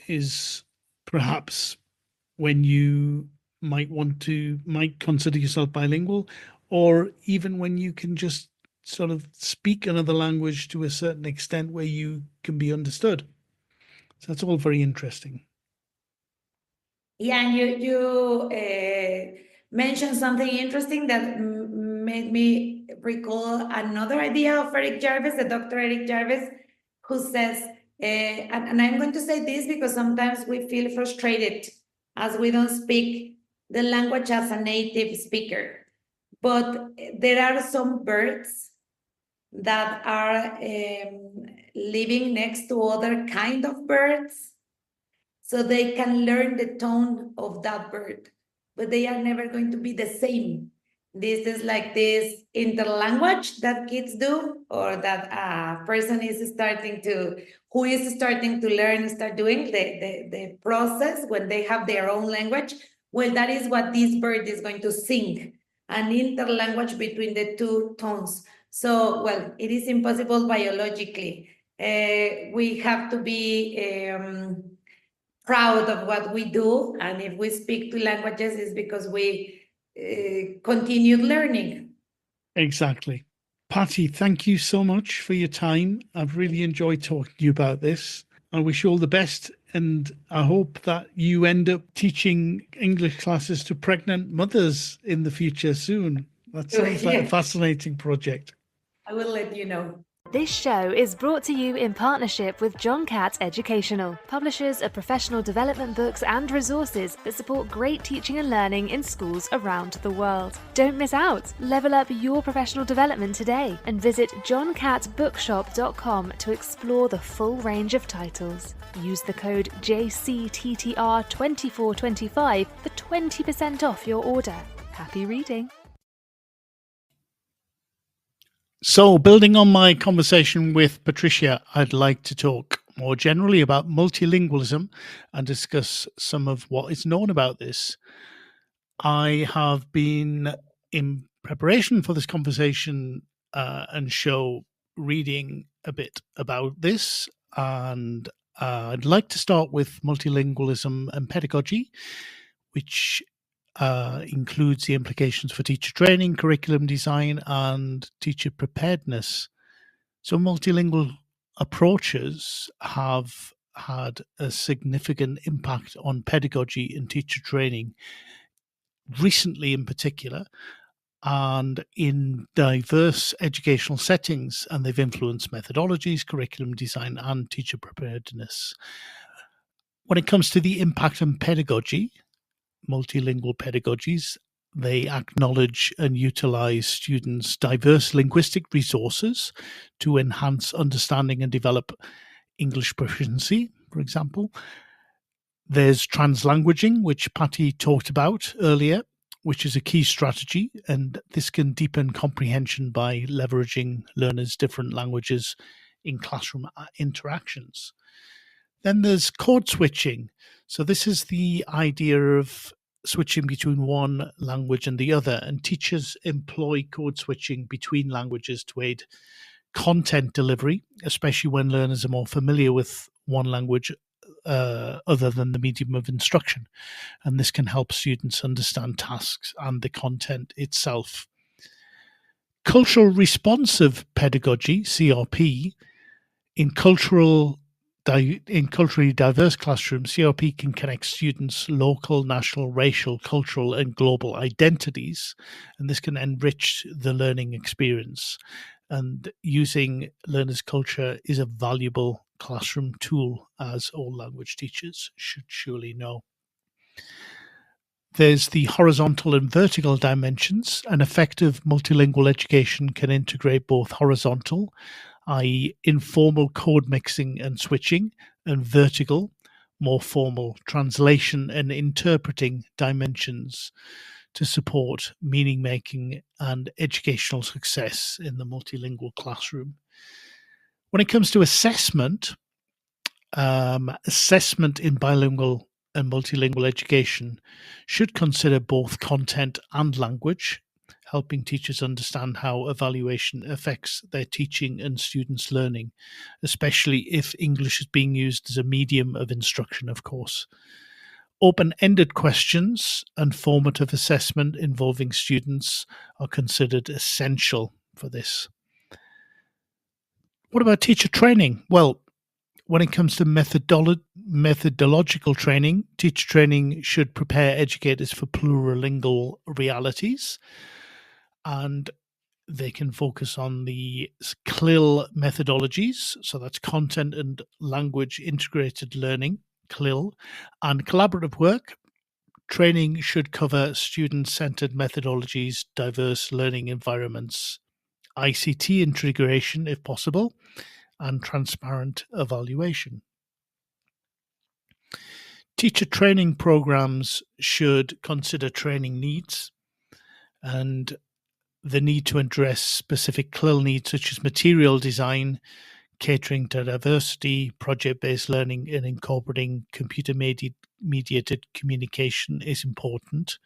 is perhaps when you might consider yourself bilingual, or even when you can just sort of speak another language to a certain extent where you can be understood. So that's all very interesting. Yeah, and you mentioned something interesting that made me recall another idea of Eric Jarvis, the Dr. Eric Jarvis, who says, and I'm going to say this because sometimes we feel frustrated as we don't speak the language as a native speaker. But there are some birds that are living next to other kind of birds, so they can learn the tone of that bird, but they are never going to be the same. This is like this interlanguage that kids do, or that a person who is starting to learn, start doing the process when they have their own language. Well, that is what this bird is going to sing, an interlanguage between the two tones. So, well, it is impossible biologically. We have to be proud of what we do, and if we speak two languages, it's because we continued learning. Exactly. Patty, thank you so much for your time. I've really enjoyed talking to you about this. I wish you all the best, and I hope that you end up teaching English classes to pregnant mothers in the future soon. That sounds like a fascinating project. I will let you know. This show is brought to you in partnership with John Catt Educational, publishers of professional development books and resources that support great teaching and learning in schools around the world. Don't miss out. Level up your professional development today and visit johncattbookshop.com to explore the full range of titles. Use the code JCTTR2425 for 20% off your order. Happy reading. So, building on my conversation with Patricia, I'd like to talk more generally about multilingualism and discuss some of what is known about this. I have been, in preparation for this conversation and show, reading a bit about this, and I'd like to start with multilingualism and pedagogy, which includes the implications for teacher training, curriculum design, and teacher preparedness. So multilingual approaches have had a significant impact on pedagogy and teacher training, recently in particular. and in diverse educational settings, and they've influenced methodologies, curriculum design, and teacher preparedness. When it comes to the impact on pedagogy, multilingual pedagogies, they acknowledge and utilize students' diverse linguistic resources to enhance understanding and develop English proficiency, for example. There's translanguaging, which Patty talked about earlier, which is a key strategy, and this can deepen comprehension by leveraging learners' different languages in classroom interactions. Then there's code switching. So this is the idea of switching between one language and the other, and teachers employ code switching between languages to aid content delivery, especially when learners are more familiar with one language other than the medium of instruction. And this can help students understand tasks and the content itself. Cultural responsive pedagogy, CRP, in culturally diverse classrooms, CRP can connect students' local, national, racial, cultural, and global identities, and this can enrich the learning experience. And using learners' culture is a valuable classroom tool, as all language teachers should surely know. There's the horizontal and vertical dimensions. An effective multilingual education can integrate both horizontal, i.e. informal code mixing and switching, and vertical, more formal translation and interpreting dimensions to support meaning making and educational success in the multilingual classroom. When it comes to assessment, assessment in bilingual and multilingual education should consider both content and language, helping teachers understand how evaluation affects their teaching and students' learning, especially if English is being used as a medium of instruction, of course. Open-ended questions and formative assessment involving students are considered essential for this. What about teacher training? Well, when it comes to methodological training, teacher training should prepare educators for plurilingual realities, and they can focus on the CLIL methodologies, so that's content and language integrated learning, CLIL, and collaborative work. Training should cover student-centered methodologies, diverse learning environments, ICT integration if possible, and transparent evaluation. Teacher training programs should consider training needs and the need to address specific CLIL needs such as material design, catering to diversity, project-based learning, and incorporating computer-mediated communication is important.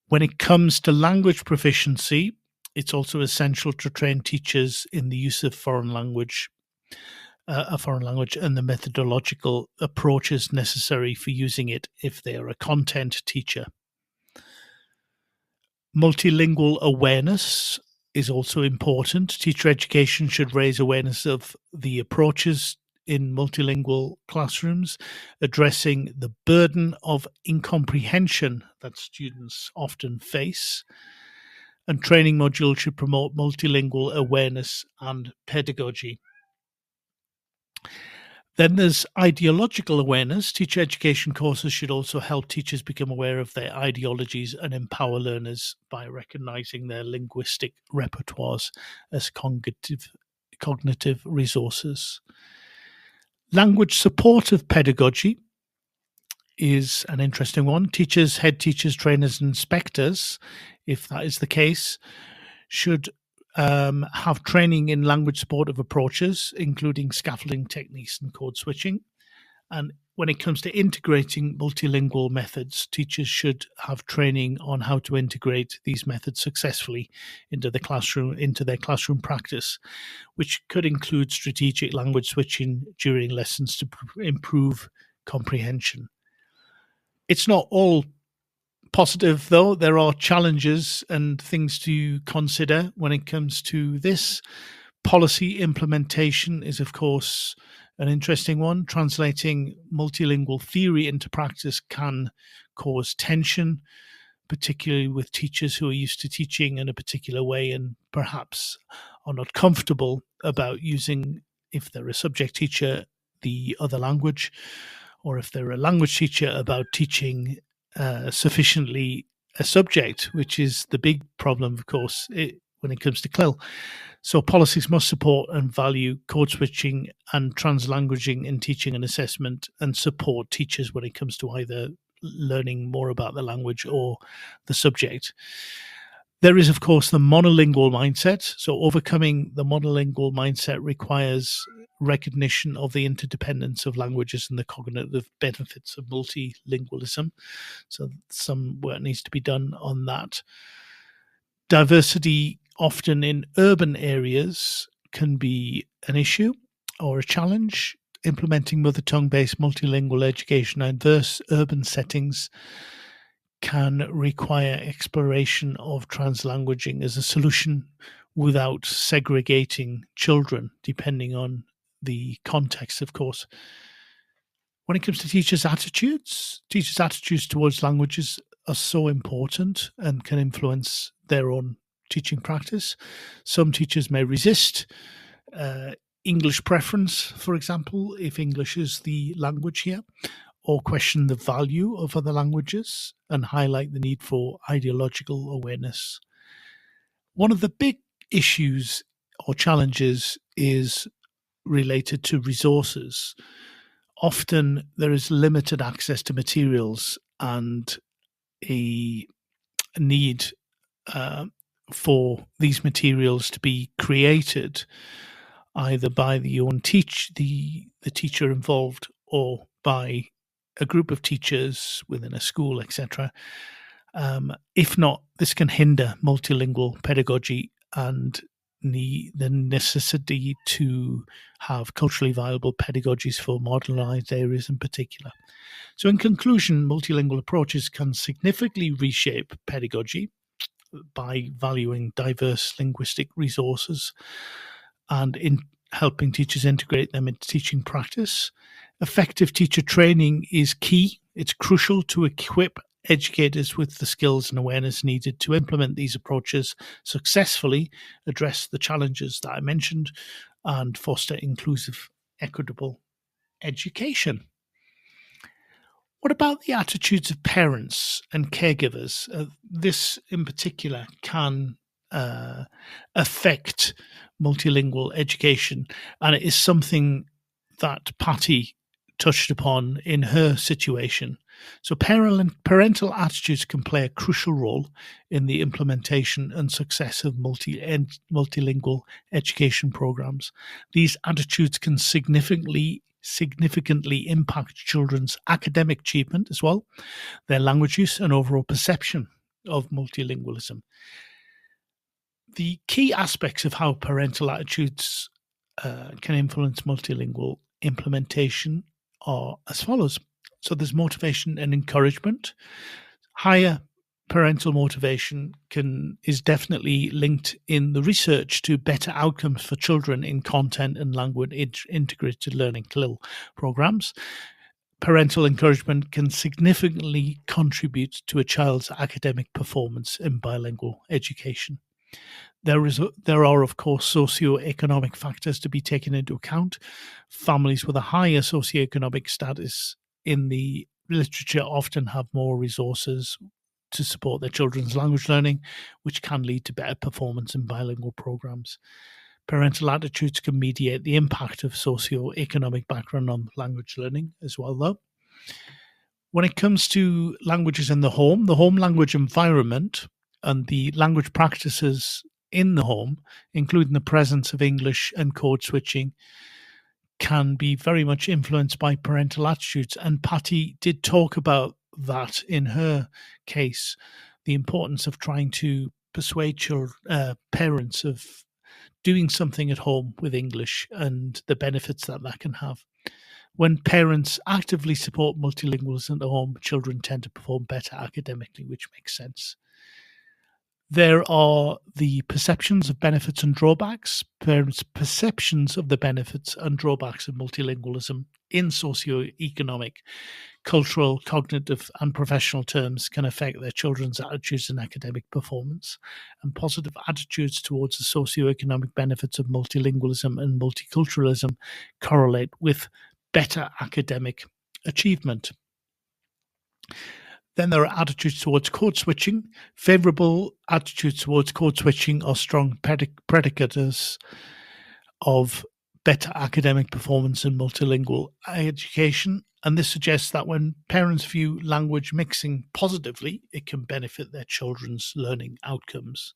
When it comes to language proficiency, it's also essential to train teachers in the use of a foreign language and the methodological approaches necessary for using it if they are a content teacher. Multilingual awareness is also important. Teacher education should raise awareness of the approaches in multilingual classrooms, addressing the burden of incomprehension that students often face. And training modules should promote multilingual awareness and pedagogy. Then there's ideological awareness. Teacher education courses should also help teachers become aware of their ideologies and empower learners by recognizing their linguistic repertoires as cognitive resources. Language supportive pedagogy is an interesting one. Teachers, head teachers, trainers, and inspectors, if that is the case, should have training in language supportive approaches, including scaffolding techniques and code switching. And when it comes to integrating multilingual methods, teachers should have training on how to integrate these methods successfully into their classroom practice, which could include strategic language switching during lessons to improve comprehension. It's not all positive, though. There are challenges and things to consider when it comes to this. Policy implementation is, of course, an interesting one. Translating multilingual theory into practice can cause tension. particularly with teachers who are used to teaching in a particular way and perhaps are not comfortable about using, if they're a subject teacher, the other language, or if they're a language teacher, about teaching sufficiently a subject, which is the big problem, of course, when it comes to CLIL. So policies must support and value code switching and translanguaging in teaching and assessment, and support teachers when it comes to either learning more about the language or the subject. There is, of course, the monolingual mindset. So overcoming the monolingual mindset requires recognition of the interdependence of languages and the cognitive benefits of multilingualism. So some work needs to be done on that. Diversity, often in urban areas, can be an issue or a challenge. Implementing mother tongue-based multilingual education in diverse urban settings can require exploration of translanguaging as a solution without segregating children, depending on the context, of course. When it comes to teachers' attitudes towards languages are so important and can influence their own teaching practice. Some teachers may resist English preference, for example, if English is the language here, or question the value of other languages and highlight the need for ideological awareness. One of the big issues or challenges is related to resources. Often there is limited access to materials and a need for these materials to be created either by the teacher involved or by a group of teachers within a school, etc. If not, this can hinder multilingual pedagogy and the necessity to have culturally viable pedagogies for marginalized areas in particular. So in conclusion, multilingual approaches can significantly reshape pedagogy by valuing diverse linguistic resources and in helping teachers integrate them into teaching practice. Effective teacher training is key. It's crucial to equip educators with the skills and awareness needed to implement these approaches successfully, address the challenges that I mentioned, and foster inclusive, equitable education. What about the attitudes of parents and caregivers? This in particular can affect multilingual education, and it is something that Patty touched upon in her situation. So parental attitudes can play a crucial role in the implementation and success of multilingual education programs. These attitudes can significantly impact children's academic achievement as well, their language use and overall perception of multilingualism. The key aspects of how parental attitudes can influence multilingual implementation are as follows. So there's motivation and encouragement. Higher parental motivation is definitely linked in the research to better outcomes for children in content and language integrated learning CLIL programs. Parental encouragement can significantly contribute to a child's academic performance in bilingual education. There are, of course, socioeconomic factors to be taken into account. Families with a higher socioeconomic status in the literature often have more resources to support their children's language learning, which can lead to better performance in bilingual programs. Parental attitudes can mediate the impact of socioeconomic background on language learning as well, though. When it comes to languages in the home language environment and the language practices in the home, including the presence of English and code switching, can be very much influenced by parental attitudes. And Patty did talk about that in her case, the importance of trying to persuade parents of doing something at home with English and the benefits that can have. When parents actively support multilingualism at home, children tend to perform better academically, which makes sense. There are the perceptions of benefits and drawbacks, parents' perceptions of the benefits and drawbacks of multilingualism in socioeconomic, cultural, cognitive, and professional terms can affect their children's attitudes and academic performance. And positive attitudes towards the socioeconomic benefits of multilingualism and multiculturalism correlate with better academic achievement. Then there are attitudes towards code switching. Favorable attitudes towards code switching are strong predicators of better academic performance in multilingual education. And this suggests that when parents view language mixing positively, it can benefit their children's learning outcomes.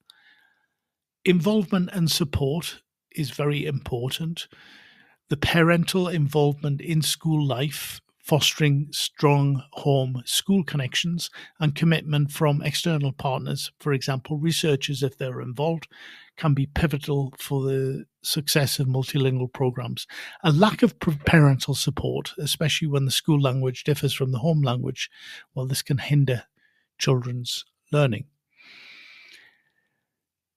Involvement and support is very important. The parental involvement in school life, fostering strong home school connections and commitment from external partners, for example, researchers if they're involved, can be pivotal for the success of multilingual programs. A lack of parental support, especially when the school language differs from the home language, well, this can hinder children's learning.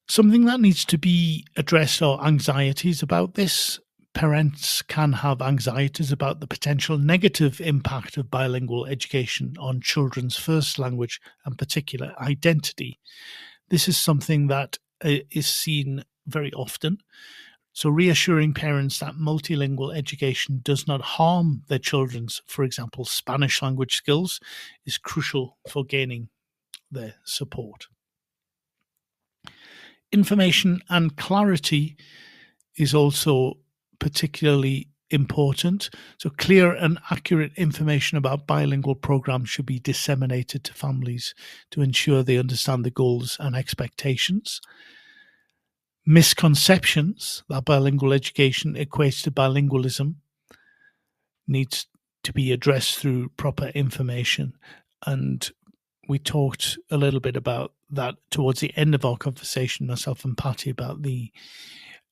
Something that needs to be addressed are anxieties about this. Parents can have anxieties about the potential negative impact of bilingual education on children's first language and particular identity. This is something that is seen very often. So reassuring parents that multilingual education does not harm their children's, for example, Spanish language skills is crucial for gaining their support. Information and clarity is also particularly important. So clear and accurate information about bilingual programs should be disseminated to families to ensure they understand the goals and expectations. Misconceptions that bilingual education equates to bilingualism needs to be addressed through proper information. And we talked a little bit about that towards the end of our conversation, myself and Patty, about the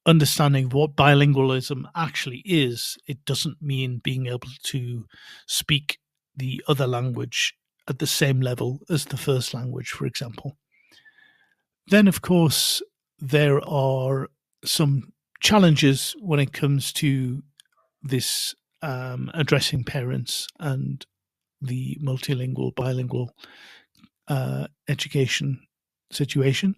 understanding of what bilingualism actually is. It doesn't mean being able to speak the other language at the same level as the first language, for example. Then, of course, there are some challenges when it comes to this addressing parents and the multilingual, bilingual education situation.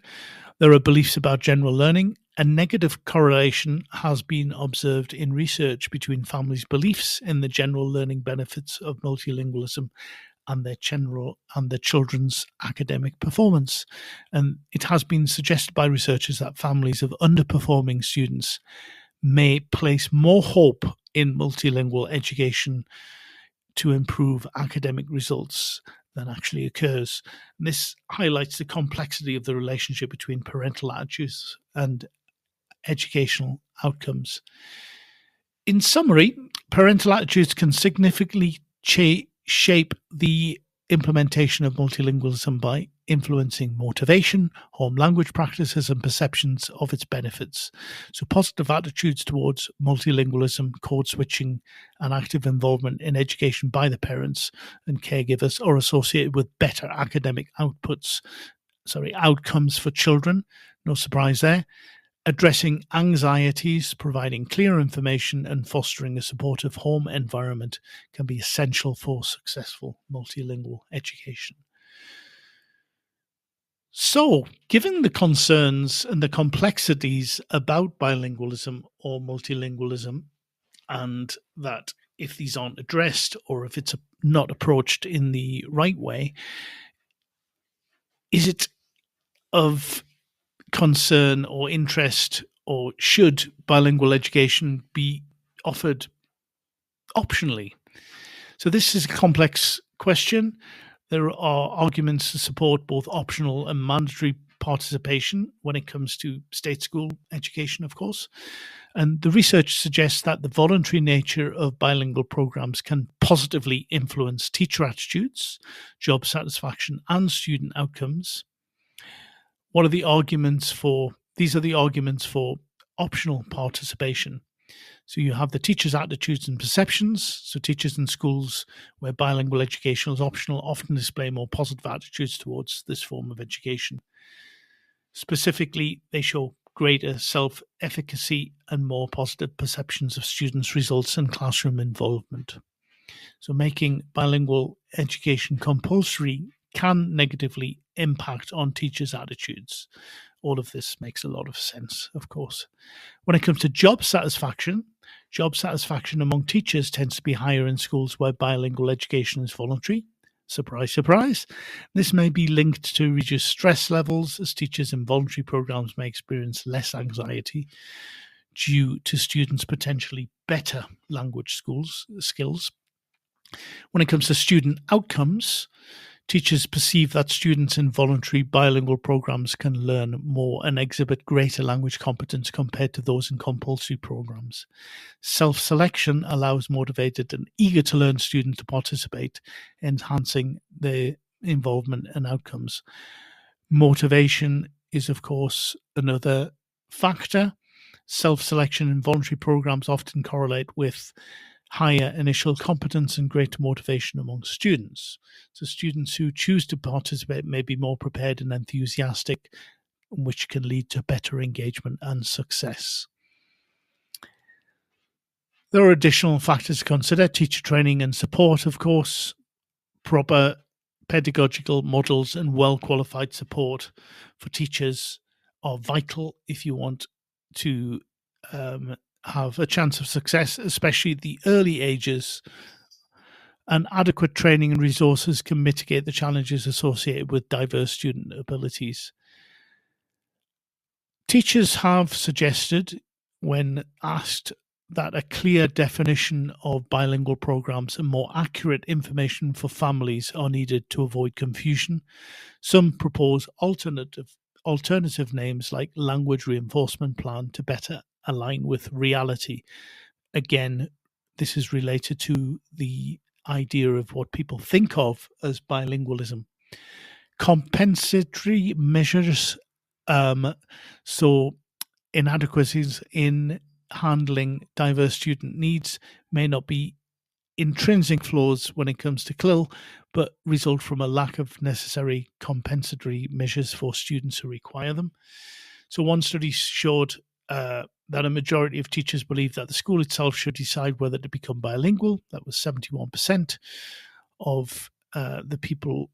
There are beliefs about general learning. A negative correlation has been observed in research between families' beliefs in the general learning benefits of multilingualism and their children's academic performance. And it has been suggested by researchers that families of underperforming students may place more hope in multilingual education to improve academic results than actually occurs. And this highlights the complexity of the relationship between parental attitudes and educational outcomes. In summary, parental attitudes can significantly shape the implementation of multilingualism by influencing motivation, home language practices, and perceptions of its benefits. So positive attitudes towards multilingualism, code switching, and active involvement in education by the parents and caregivers are associated with better academic outcomes for children. No surprise there. Addressing anxieties, providing clear information, and fostering a supportive home environment can be essential for successful multilingual education. So, given the concerns and the complexities about bilingualism or multilingualism, and that if these aren't addressed or if it's not approached in the right way, is it of concern or interest, or should bilingual education be offered optionally? So this is a complex question. There are arguments to support both optional and mandatory participation when it comes to state school education, of course. And the research suggests that the voluntary nature of bilingual programs can positively influence teacher attitudes, job satisfaction, and student outcomes. What are the arguments for? These are the arguments for optional participation. So you have the teachers' attitudes and perceptions. So teachers in schools where bilingual education is optional often display more positive attitudes towards this form of education. Specifically, they show greater self-efficacy and more positive perceptions of students' results and classroom involvement. So making bilingual education compulsory can negatively impact on teachers' attitudes. All of this makes a lot of sense, of course. When it comes to job satisfaction among teachers tends to be higher in schools where bilingual education is voluntary. Surprise, surprise. This may be linked to reduced stress levels, as teachers in voluntary programs may experience less anxiety due to students' potentially better language skills. When it comes to student outcomes, teachers perceive that students in voluntary bilingual programs can learn more and exhibit greater language competence compared to those in compulsory programs. Self-selection allows motivated and eager to learn students to participate, enhancing their involvement and outcomes. Motivation is, of course, another factor. Self-selection in voluntary programs often correlate with higher initial competence and greater motivation among students. So students who choose to participate may be more prepared and enthusiastic, which can lead to better engagement and success. There are additional factors to consider: teacher training and support, of course. Proper pedagogical models and well-qualified support for teachers are vital if you want to have a chance of success, especially at the early ages. And adequate training and resources can mitigate the challenges associated with diverse student abilities. Teachers have suggested, when asked, that a clear definition of bilingual programs and more accurate information for families are needed to avoid confusion. Some propose alternative names like language reinforcement plan to better align with reality. Again, this is related to the idea of what people think of as bilingualism. Compensatory measures, so inadequacies in handling diverse student needs may not be intrinsic flaws when it comes to CLIL, but result from a lack of necessary compensatory measures for students who require them. So one study showed that a majority of teachers believe that the school itself should decide whether to become bilingual. That was 71% of the people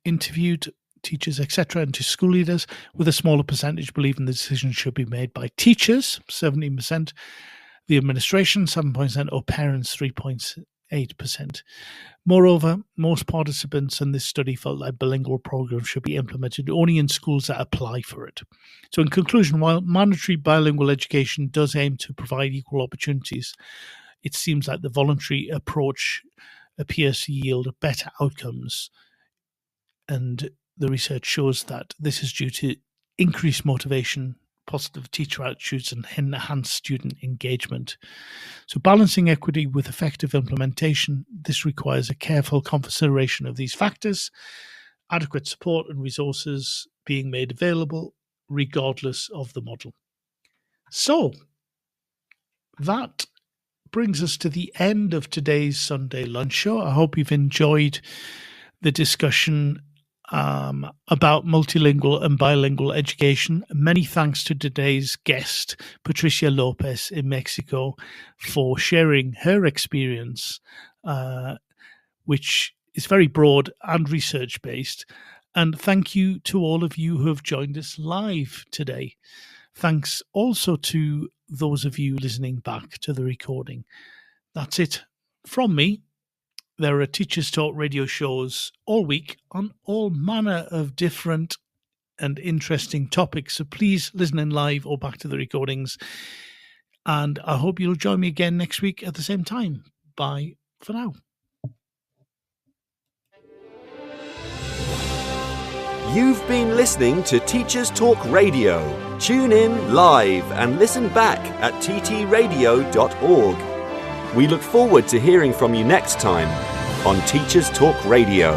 interviewed, teachers, etc., and to school leaders, with a smaller percentage believing the decision should be made by teachers, 17%, the administration, 7%, or parents, 3.8%. Moreover, most participants in this study felt that bilingual programs should be implemented only in schools that apply for it. So in conclusion, while mandatory bilingual education does aim to provide equal opportunities, it seems like the voluntary approach appears to yield better outcomes. And the research shows that this is due to increased motivation, positive teacher attitudes, and enhanced student engagement. So balancing equity with effective implementation, this requires a careful consideration of these factors, adequate support and resources being made available regardless of the model. So that brings us to the end of today's Sunday Lunch Show. I hope you've enjoyed the discussion about multilingual and bilingual education. Many thanks to today's guest, Patricia Lopez in Mexico, for sharing her experience, which is very broad and research-based. And thank you to all of you who have joined us live today. Thanks also to those of you listening back to the recording. That's it from me. There are Teachers Talk radio shows all week on all manner of different and interesting topics. So please listen in live or back to the recordings. And I hope you'll join me again next week at the same time. Bye for now. You've been listening to Teachers Talk Radio. Tune in live and listen back at ttradio.org. We look forward to hearing from you next time on Teachers Talk Radio.